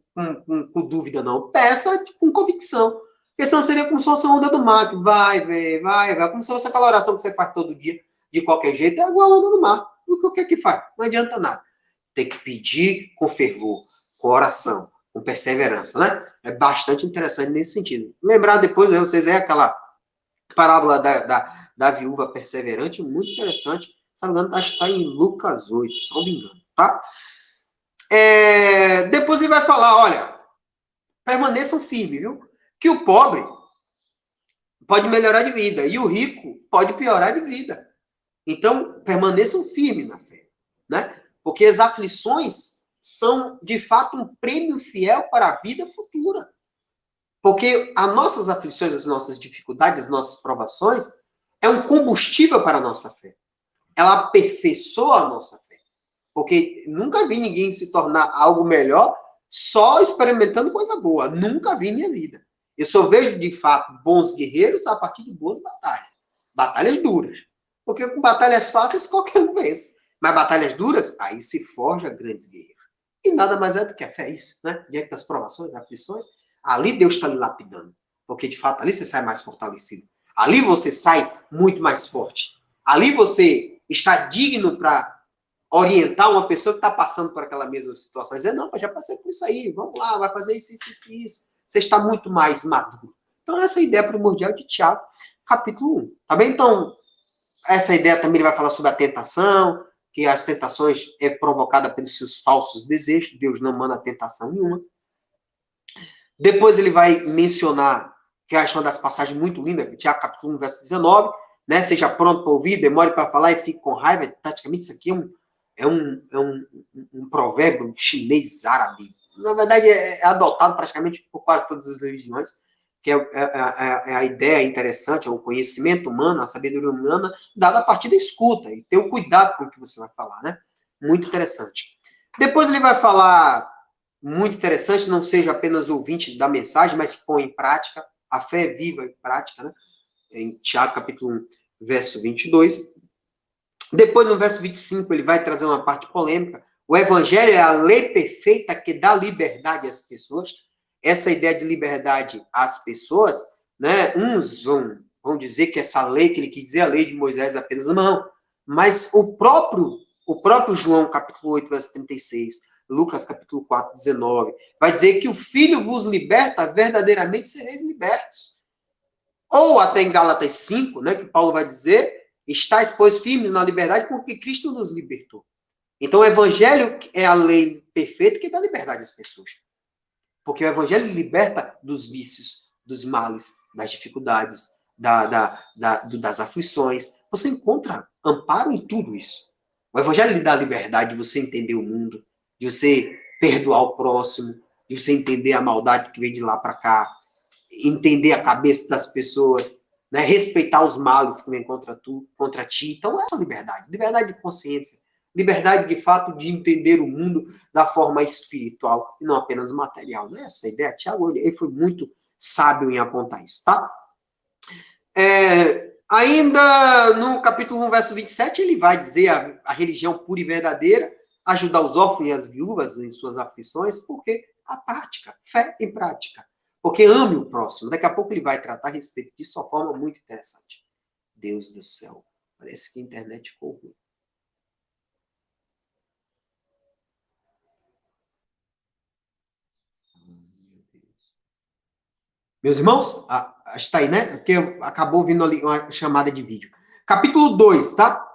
dúvida, não. Peça com convicção. Porque senão seria como se fosse a onda do mar, que vai, como se fosse aquela oração que você faz todo dia, de qualquer jeito, é igual a onda do mar. O que é que faz? Não adianta nada. Tem que pedir com fervor, com oração, com perseverança, né? É bastante interessante nesse sentido. Lembrar depois, né, vocês aquela parábola da viúva perseverante, muito interessante. Se não me engano, está em Lucas 8, se não me engano, tá? Depois ele vai falar, olha, permaneçam firmes, viu? Que o pobre pode melhorar de vida e o rico pode piorar de vida. Então, permaneçam firmes na fé, né? Porque as aflições são, de fato, um prêmio fiel para a vida futura. Porque as nossas aflições, as nossas dificuldades, as nossas provações, é um combustível para a nossa fé. Ela aperfeiçoa a nossa fé. Porque nunca vi ninguém se tornar algo melhor só experimentando coisa boa. Nunca vi em minha vida. Eu só vejo, de fato, bons guerreiros a partir de boas batalhas. Batalhas duras. Porque com batalhas fáceis, qualquer um vence. Mas batalhas duras, aí se forja grandes guerreiros. E nada mais é do que a fé, isso, né? Diante das provações, aflições, ali Deus está lhe lapidando. Porque, de fato, ali você sai mais fortalecido. Ali você sai muito mais forte. Ali você está digno para orientar uma pessoa que está passando por aquela mesma situação. Dizer, não, eu já passei por isso aí, vamos lá, vai fazer isso, isso, isso, isso. Você está muito mais maduro. Então, essa é a ideia primordial de Tiago, capítulo 1. Tá bem? Então, essa ideia também ele vai falar sobre a tentação, que as tentações é provocada pelos seus falsos desejos. Deus não manda tentação nenhuma. Depois ele vai mencionar, que eu acho uma das passagens muito lindas, Tiago capítulo 1, verso 19, né? Seja pronto para ouvir, demore para falar e fique com raiva. Praticamente isso aqui é um provérbio chinês árabe. Na verdade, é adotado praticamente por quase todas as religiões, que é a ideia interessante, é o conhecimento humano, a sabedoria humana, dada a partir da escuta, e ter o cuidado com o que você vai falar, né? Muito interessante. Depois ele vai falar, muito interessante, não seja apenas ouvinte da mensagem, mas põe em prática, a fé é viva em prática, né? Em Tiago, capítulo 1, verso 22. Depois, no verso 25, ele vai trazer uma parte polêmica. O evangelho é a lei perfeita que dá liberdade às pessoas. Essa ideia de liberdade às pessoas, né? Uns vão dizer que essa lei, que ele quis dizer, a lei de Moisés, é apenas uma mão. Mas o próprio João, capítulo 8, verso 36, Lucas, capítulo 4, 19, vai dizer que o Filho vos liberta, verdadeiramente sereis libertos. Ou até em Gálatas 5, né, que Paulo vai dizer, estáis, pois, firmes na liberdade, porque Cristo nos libertou. Então, o evangelho é a lei perfeita que dá liberdade às pessoas. Porque o evangelho liberta dos vícios, dos males, das dificuldades, das aflições. Você encontra amparo em tudo isso. O evangelho lhe dá a liberdade de você entender o mundo, de você perdoar o próximo, de você entender a maldade que vem de lá para cá, entender a cabeça das pessoas, né? Respeitar os males que vêm contra ti. Então, essa liberdade de consciência, liberdade, de fato, de entender o mundo da forma espiritual e não apenas material. Né? Essa ideia, Tiago, ele foi muito sábio em apontar isso, tá? Ainda no capítulo 1, verso 27, ele vai dizer a religião pura e verdadeira, ajudar os órfãos e as viúvas em suas aflições, porque a prática, fé em prática. Porque ame o próximo. Daqui a pouco ele vai tratar a respeito disso de uma forma muito interessante. Deus do céu. Parece que a internet ficou ruim. Meus irmãos, está aí, né? Porque acabou vindo ali uma chamada de vídeo. Capítulo 2, tá?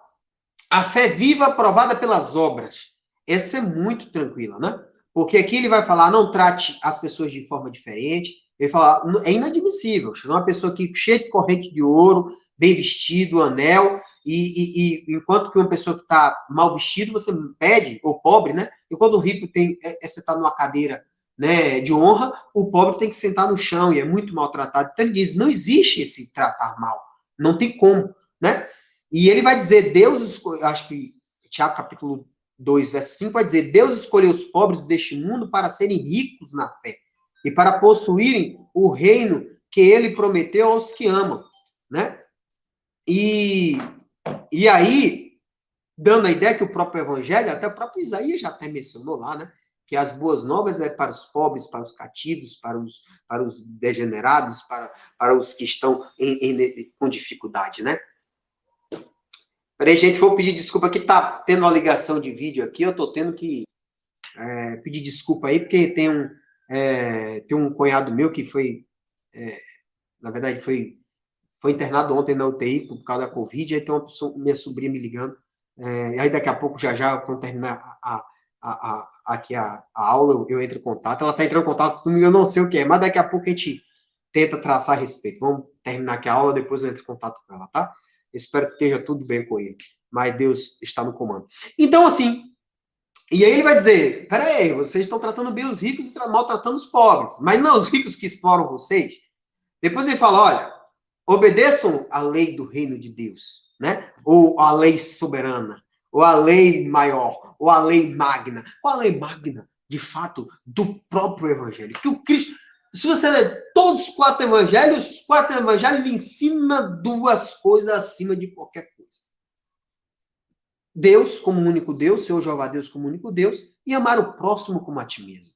A fé viva provada pelas obras. Essa é muito tranquila, né? Porque aqui ele vai falar, não trate as pessoas de forma diferente. Ele fala, é inadmissível. Chegar uma pessoa aqui cheia de corrente de ouro, bem vestido, anel, e enquanto que uma pessoa que está mal vestido, você pede, ou pobre, né? E quando o rico você está numa cadeira, né, de honra, o pobre tem que sentar no chão e é muito maltratado. Então ele diz, não existe esse tratar mal. Não tem como, né? E ele vai dizer, Deus, acho que Tiago capítulo 2, verso 5, vai dizer, Deus escolheu os pobres deste mundo para serem ricos na fé e para possuírem o reino que ele prometeu aos que amam, né? E aí, dando a ideia que o próprio evangelho, até o próprio Isaías já até mencionou lá, né? Que as boas novas é para os pobres, para os cativos, para os degenerados, para os que estão com dificuldade, né? Peraí, gente, vou pedir desculpa que tá tendo uma ligação de vídeo aqui, eu tô tendo que pedir desculpa aí, porque tem um cunhado meu que foi, na verdade, foi internado ontem na UTI por causa da Covid, aí tem uma pessoa, minha sobrinha me ligando, e aí daqui a pouco, já, quando terminar aqui a aula, eu entro em contato, ela tá entrando em contato comigo, eu não sei o que é, mas daqui a pouco a gente tenta traçar a respeito. Vamos terminar aqui a aula, depois eu entro em contato com ela, tá? Espero que esteja tudo bem com ele. Mas Deus está no comando. Então, assim, e aí ele vai dizer, peraí, vocês estão tratando bem os ricos e maltratando os pobres. Mas não os ricos que exploram vocês. Depois ele fala, olha, obedeçam a lei do reino de Deus, né? Ou a lei soberana, ou a lei maior, ou a lei magna. Qual a lei magna, de fato, do próprio evangelho? Que o Cristo... Se você ler todos os 4 evangelhos lhe ensinam 2 coisas acima de qualquer coisa. Deus como único Deus, Senhor Jeová Deus como único Deus, e amar o próximo como a ti mesmo.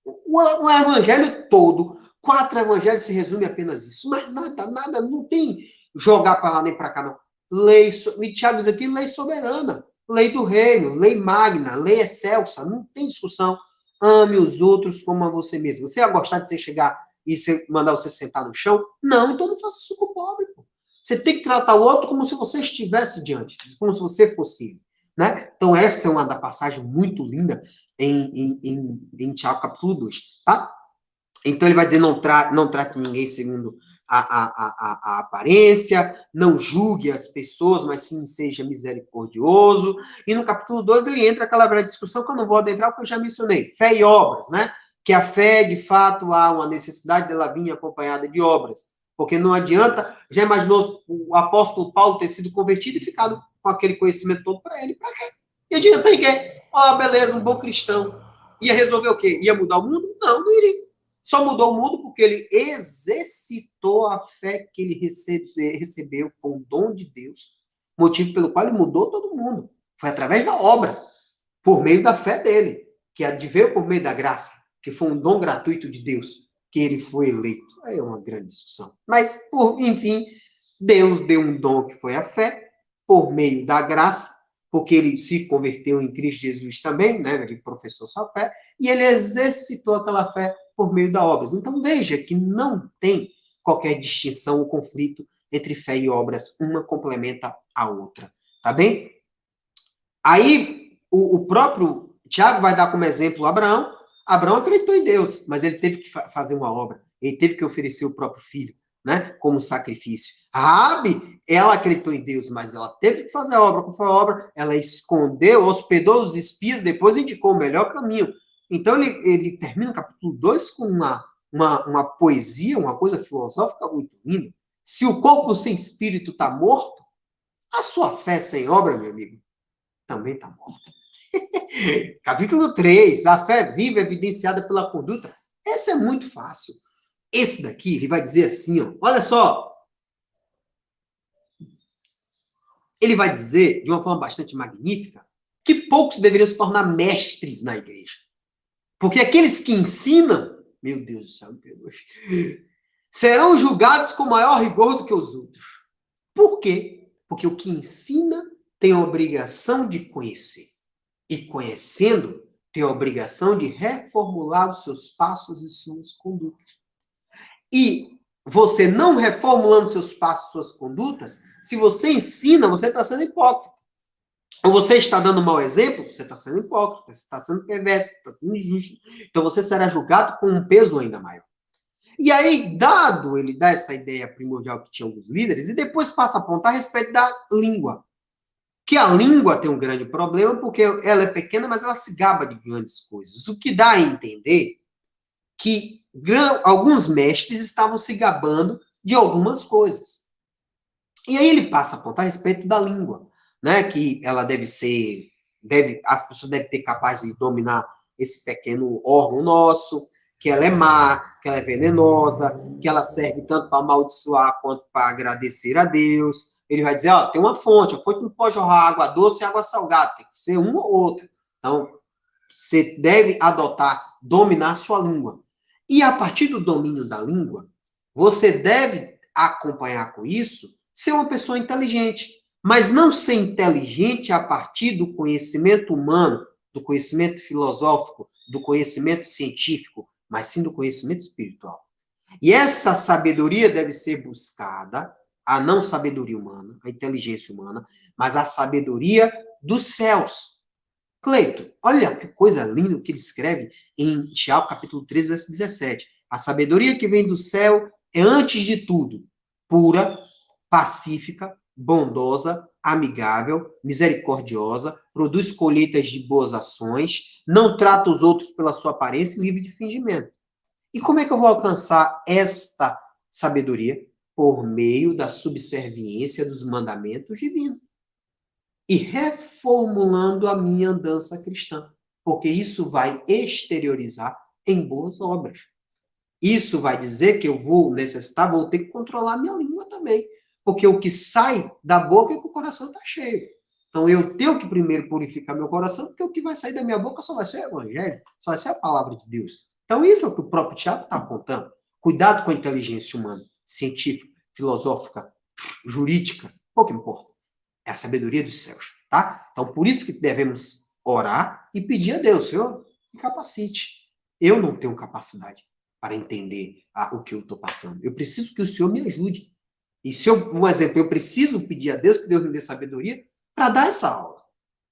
O evangelho todo, 4 evangelhos se resume apenas isso. Mas nada, não tem jogar para lá nem para cá, não. e Tiago diz aqui, lei soberana, lei do reino, lei magna, lei excelsa, não tem discussão. Ame os outros como a você mesmo. Você ia gostar de você chegar e mandar você sentar no chão? Não, então não faça isso com o pobre, pô. Você tem que tratar o outro como se você estivesse diante, como se você fosse ele. Né? Então, essa é uma da passagem muito linda em Tiago, capítulo 2. Tá? Então, ele vai dizer, não trate ninguém segundo a aparência, não julgue as pessoas, mas sim seja misericordioso. E no capítulo 2, ele entra aquela velha discussão que eu não vou adentrar, porque eu já mencionei, fé e obras, né? Que a fé, de fato, há uma necessidade dela vir acompanhada de obras. Porque não adianta, já imaginou o apóstolo Paulo ter sido convertido e ficado com aquele conhecimento todo para ele? Para quê? E adianta em quê? Beleza, um bom cristão. Ia resolver o quê? Ia mudar o mundo? Não, não iria. Só mudou o mundo porque ele exercitou a fé que ele recebeu com o dom de Deus, motivo pelo qual ele mudou todo mundo. Foi através da obra, por meio da fé dele, que adveio por meio da graça, que foi um dom gratuito de Deus, que ele foi eleito. É uma grande discussão. Mas, enfim, Deus deu um dom que foi a fé, por meio da graça, porque ele se converteu em Cristo Jesus também, né? Ele professou sua fé, e ele exercitou aquela fé por meio da obras. Então, veja que não tem qualquer distinção ou conflito entre fé e obras, uma complementa a outra, tá bem? Aí, o próprio Tiago vai dar como exemplo Abraão. Abraão acreditou em Deus, mas ele teve que fazer uma obra, ele teve que oferecer o próprio filho, né, como sacrifício. Raabe, ela acreditou em Deus, mas ela teve que fazer a obra. Qual foi a obra? Ela escondeu, hospedou os espias, depois indicou o melhor caminho. Então, ele termina o capítulo 2 com uma poesia, uma coisa filosófica muito linda. Se o corpo sem espírito está morto, a sua fé sem obra, meu amigo, também está morta. Capítulo 3, a fé viva evidenciada pela conduta. Essa é muito fácil. Esse daqui, ele vai dizer assim, ó, olha só. Ele vai dizer, de uma forma bastante magnífica, que poucos deveriam se tornar mestres na igreja. Porque aqueles que ensinam, meu Deus do céu, serão julgados com maior rigor do que os outros. Por quê? Porque o que ensina tem a obrigação de conhecer. E conhecendo, tem a obrigação de reformular os seus passos e suas condutas. E você não reformulando seus passos, suas condutas, se você ensina, você está sendo hipócrita. Ou você está dando um mau exemplo, você está sendo hipócrita, você está sendo perverso, você está sendo injusto. Então você será julgado com um peso ainda maior. E aí, ele dá essa ideia primordial que tinha alguns líderes, e depois passa a apontar a respeito da língua. Que a língua tem um grande problema, porque ela é pequena, mas ela se gaba de grandes coisas. O que dá a entender que alguns mestres estavam se gabando de algumas coisas. E aí ele passa a apontar a respeito da língua, né? Que ela as pessoas devem ter capaz de dominar esse pequeno órgão nosso, que ela é má, que ela é venenosa, que ela serve tanto para amaldiçoar quanto para agradecer a Deus. Ele vai dizer, tem uma fonte, a fonte não pode jorrar água doce e água salgada, tem que ser uma ou outra. Então, você deve dominar a sua língua. E a partir do domínio da língua, você deve acompanhar com isso, ser uma pessoa inteligente. Mas não ser inteligente a partir do conhecimento humano, do conhecimento filosófico, do conhecimento científico, mas sim do conhecimento espiritual. E essa sabedoria deve ser buscada, a não sabedoria humana, a inteligência humana, mas a sabedoria dos céus. Cleito, olha que coisa linda que ele escreve em Tiago, capítulo 3, verso 17. A sabedoria que vem do céu é, antes de tudo, pura, pacífica, bondosa, amigável, misericordiosa, produz colheitas de boas ações, não trata os outros pela sua aparência e livre de fingimento. E como é que eu vou alcançar esta sabedoria? Por meio da subserviência dos mandamentos divinos. E reformulando a minha andança cristã. Porque isso vai exteriorizar em boas obras. Isso vai dizer que eu vou ter que controlar a minha língua também. Porque o que sai da boca é que o coração está cheio. Então, eu tenho que primeiro purificar meu coração, porque o que vai sair da minha boca só vai ser o evangelho, só vai ser a palavra de Deus. Então, isso é o que o próprio Tiago está apontando. Cuidado com a inteligência humana, científica, filosófica, jurídica, pouco importa. É a sabedoria dos céus, tá? Então, por isso que devemos orar e pedir a Deus, Senhor, me capacite. Eu não tenho capacidade para entender o que eu estou passando. Eu preciso que o Senhor me ajude. E se eu, um exemplo, eu preciso pedir a Deus que Deus me dê sabedoria para dar essa aula.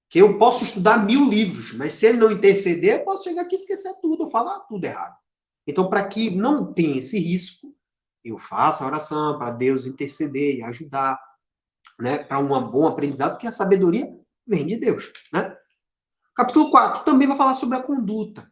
Que eu posso estudar 1000 livros, mas se ele não interceder, eu posso chegar aqui e esquecer tudo, ou falar tudo errado. Então, para que não tenha esse risco, eu faço a oração para Deus interceder e ajudar, né, para um bom aprendizado, porque a sabedoria vem de Deus, né? Capítulo 4 também vai falar sobre a conduta.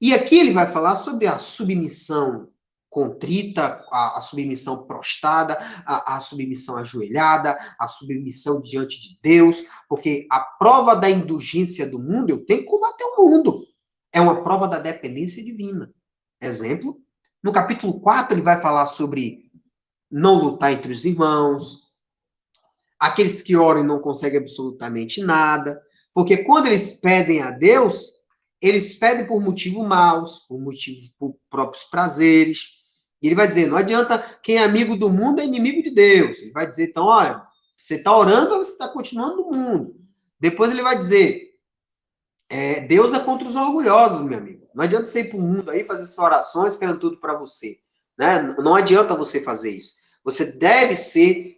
E aqui ele vai falar sobre a submissão contrita, a submissão prostrada, a submissão ajoelhada, a submissão diante de Deus, porque a prova da indulgência do mundo, eu tenho que combater o mundo. É uma prova da dependência divina. Exemplo, no capítulo 4 ele vai falar sobre não lutar entre os irmãos, aqueles que oram e não conseguem absolutamente nada, porque quando eles pedem a Deus, eles pedem por motivos maus, por próprios prazeres. E ele vai dizer, não adianta, quem é amigo do mundo é inimigo de Deus. Ele vai dizer, então, olha, você está orando, mas você está continuando no mundo. Depois ele vai dizer, Deus é contra os orgulhosos, meu amigo. Não adianta você ir para o mundo aí fazer essas orações querendo tudo para você. Né? Não adianta você fazer isso. Você deve ser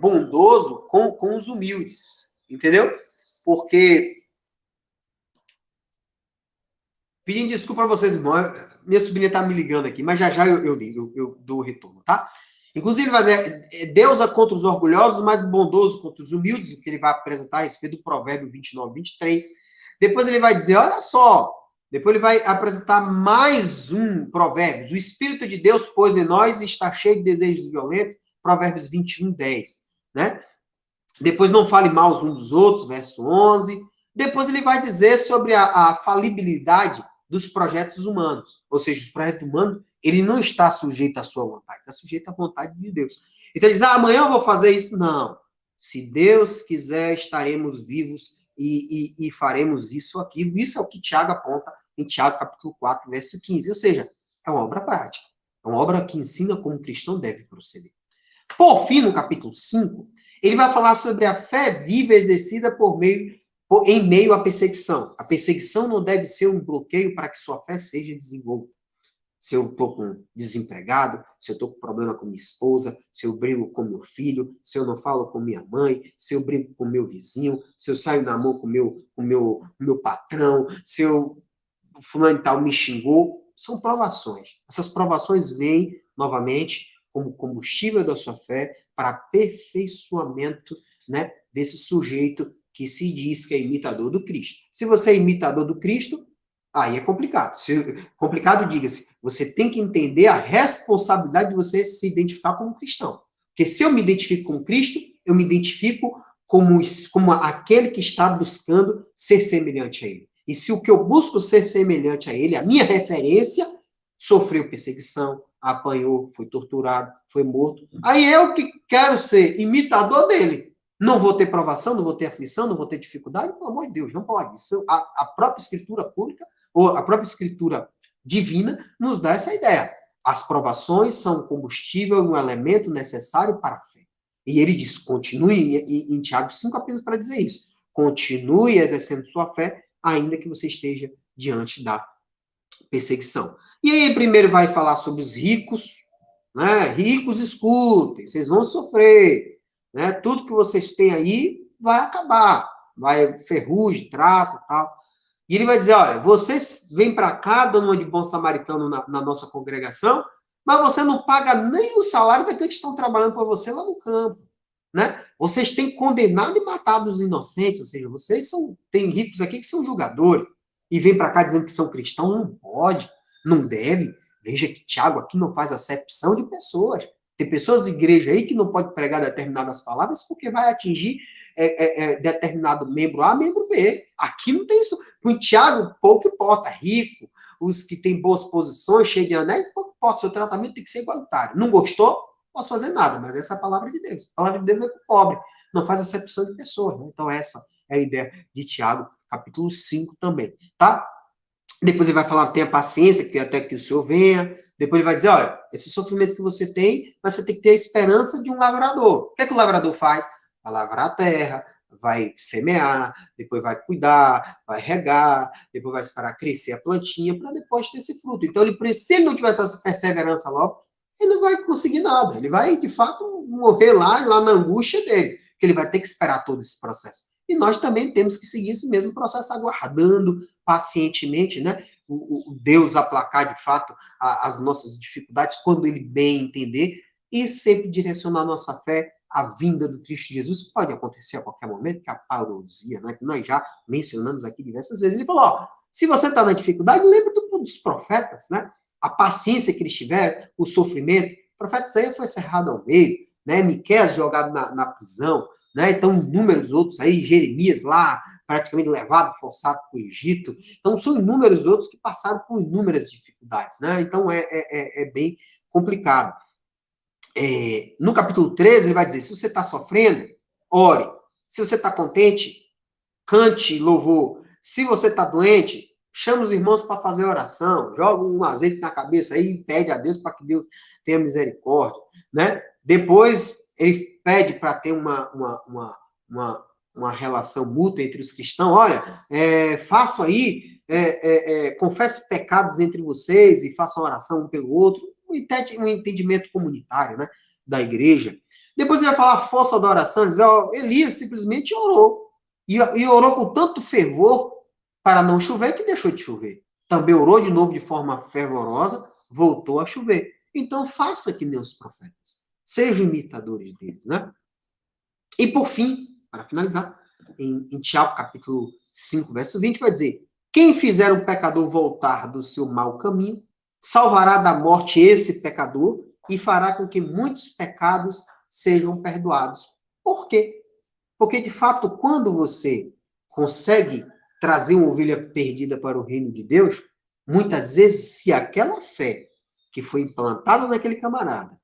bondoso com os humildes. Entendeu? Porque, pedindo desculpa para vocês, irmão, minha sobrinha está me ligando aqui, mas já eu dou o retorno, tá? Inclusive, vai dizer, Deus é contra os orgulhosos, mas bondoso contra os humildes, o que ele vai apresentar a respeito do Provérbio 29, 23. Depois ele vai dizer, olha só, depois ele vai apresentar mais um Provérbios. O Espírito de Deus pôs em nós e está cheio de desejos violentos, Provérbios 21, 10. Né? Depois não fale mal uns dos outros, verso 11. Depois ele vai dizer sobre a falibilidade dos projetos humanos. Ou seja, os projetos humanos, ele não está sujeito à sua vontade, está sujeito à vontade de Deus. Então ele diz, amanhã eu vou fazer isso. Não. Se Deus quiser, estaremos vivos e faremos isso aqui. Isso é o que Tiago aponta em Tiago, capítulo 4, verso 15. Ou seja, é uma obra prática. É uma obra que ensina como o cristão deve proceder. Por fim, no capítulo 5, ele vai falar sobre a fé viva exercida em meio à perseguição. A perseguição não deve ser um bloqueio para que sua fé seja desenvolvida. Se eu estou com desempregado, se eu estou com problema com minha esposa, se eu brigo com meu filho, se eu não falo com minha mãe, se eu brigo com meu vizinho, se eu saio na mão com meu patrão, se eu fulano e tal me xingou, são provações. Essas provações vêm, novamente, como combustível da sua fé para aperfeiçoamento, né, desse sujeito que se diz que é imitador do Cristo. Se você é imitador do Cristo, aí é complicado. Complicado, diga-se, você tem que entender a responsabilidade de você se identificar como cristão. Porque se eu me identifico como Cristo, eu me identifico como aquele que está buscando ser semelhante a Ele. E se o que eu busco ser semelhante a Ele, a minha referência, sofreu perseguição, apanhou, foi torturado, foi morto, aí eu que quero ser imitador dele, não vou ter provação, não vou ter aflição, não vou ter dificuldade, pelo amor de Deus, não pode. Isso, a própria escritura pública, ou a própria escritura divina, nos dá essa ideia. As provações são um combustível, um elemento necessário para a fé. E ele diz, continue, em Tiago 5, apenas para dizer isso, continue exercendo sua fé, ainda que você esteja diante da perseguição. E aí, primeiro vai falar sobre os ricos, né? Ricos, escutem, vocês vão sofrer, né? Tudo que vocês têm aí vai acabar, vai ferrugem, traça e tal. E ele vai dizer, olha, vocês vêm para cá, dando uma de bom samaritano na nossa congregação, mas você não paga nem o salário daqueles que estão trabalhando para você lá no campo, né? Vocês têm condenado e matado os inocentes, ou seja, tem ricos aqui que são julgadores, e vêm para cá dizendo que são cristãos, não pode, não deve. Veja que Tiago aqui não faz acepção de pessoas. Tem pessoas de igreja aí que não pode pregar determinadas palavras porque vai atingir determinado membro A, membro B. Aqui não tem isso. Com Tiago, pouco importa. Rico, os que têm boas posições, cheios de anéis, pouco importa. Seu tratamento tem que ser igualitário. Não gostou? Não posso fazer nada, mas essa é a palavra de Deus. A palavra de Deus é para o pobre. Não faz acepção de pessoas. Né? Então, essa é a ideia de Tiago, capítulo 5 também. Tá? Depois ele vai falar, tenha paciência, que até que o Senhor venha. Depois ele vai dizer, olha, esse sofrimento que você tem, mas você tem que ter a esperança de um lavrador. O que é que o lavrador faz? vai lavrar a terra, vai semear, depois vai cuidar, vai regar, depois vai esperar crescer a plantinha para depois ter esse fruto. Então, se ele não tiver essa perseverança logo, ele não vai conseguir nada. Ele vai, de fato, morrer lá na angústia dele, que ele vai ter que esperar todo esse processo. E nós também temos que seguir esse mesmo processo, aguardando pacientemente, né? O Deus aplacar, de fato, as nossas dificuldades, quando ele bem entender, e sempre direcionar a nossa fé à vinda do Cristo Jesus, que pode acontecer a qualquer momento, que é a parousia, né? Que nós já mencionamos aqui diversas vezes. Ele falou, ó, se você está na dificuldade, lembra dos profetas, né? A paciência que eles tiveram, o sofrimento. O profeta Isaías foi cerrado ao meio, né? Miqueias jogado na prisão, né? Então, inúmeros outros aí, Jeremias lá, praticamente levado, forçado para o Egito. Então, são inúmeros outros que passaram por inúmeras dificuldades, né? Então, é bem complicado. No capítulo 13, ele vai dizer, se você está sofrendo, ore. Se você está contente, cante louvor. Se você está doente, chama os irmãos para fazer oração, joga um azeite na cabeça aí e pede a Deus para que Deus tenha misericórdia, né? Depois, ele pede para ter uma relação mútua entre os cristãos. Olha, façam aí, confesse pecados entre vocês e façam oração um pelo outro. Um entendimento comunitário, né, da igreja. Depois ele vai falar a força da oração, dizer, ó, Elias simplesmente orou. E orou com tanto fervor para não chover que deixou de chover. Também orou de novo de forma fervorosa, voltou a chover. Então, faça que nem os profetas. Sejam imitadores deles, né? E, por fim, para finalizar, em Tiago, capítulo 5, verso 20, vai dizer, quem fizer um pecador voltar do seu mau caminho, salvará da morte esse pecador e fará com que muitos pecados sejam perdoados. Por quê? Porque, de fato, quando você consegue trazer uma ovelha perdida para o reino de Deus, muitas vezes, se aquela fé que foi implantada naquele camarada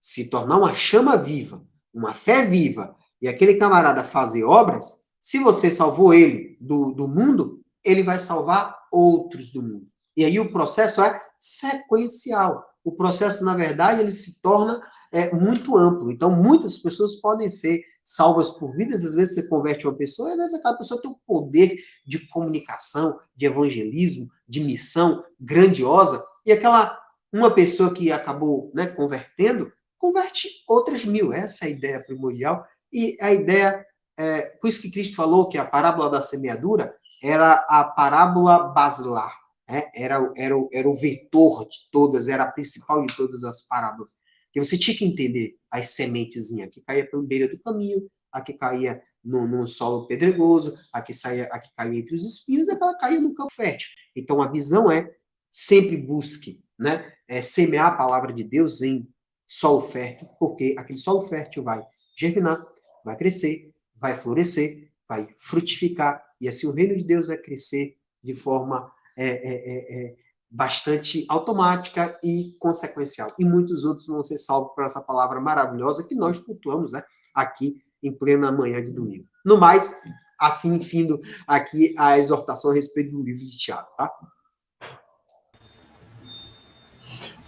se tornar uma chama viva, uma fé viva, e aquele camarada fazer obras, se você salvou ele do mundo, ele vai salvar outros do mundo. E aí o processo é sequencial. O processo, na verdade, ele se torna muito amplo. Então, muitas pessoas podem ser salvas por vidas. Às vezes você converte uma pessoa, e às vezes aquela pessoa tem um poder de comunicação, de evangelismo, de missão grandiosa. E uma pessoa que acabou, né, convertendo, converte outras 1000. Essa é a ideia primordial. E a ideia, por isso que Cristo falou que a parábola da semeadura era a parábola basilar. Era o vetor de todas, era a principal de todas as parábolas. Que você tinha que entender as sementezinhas, que caía pela beira do caminho, a que caía no solo pedregoso, a que caía entre os espinhos, e aquela caía no campo fértil. Então, a visão sempre busque, né, semear a palavra de Deus em solo fértil, porque aquele solo fértil vai germinar, vai crescer, vai florescer, vai frutificar, e assim o reino de Deus vai crescer de forma bastante automática e consequencial. E muitos outros vão ser salvos por essa palavra maravilhosa que nós cultuamos, né, aqui em plena manhã de domingo. No mais, assim, findo aqui a exortação a respeito do livro de Tiago, tá?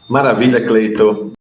Maravilha, Cleiton.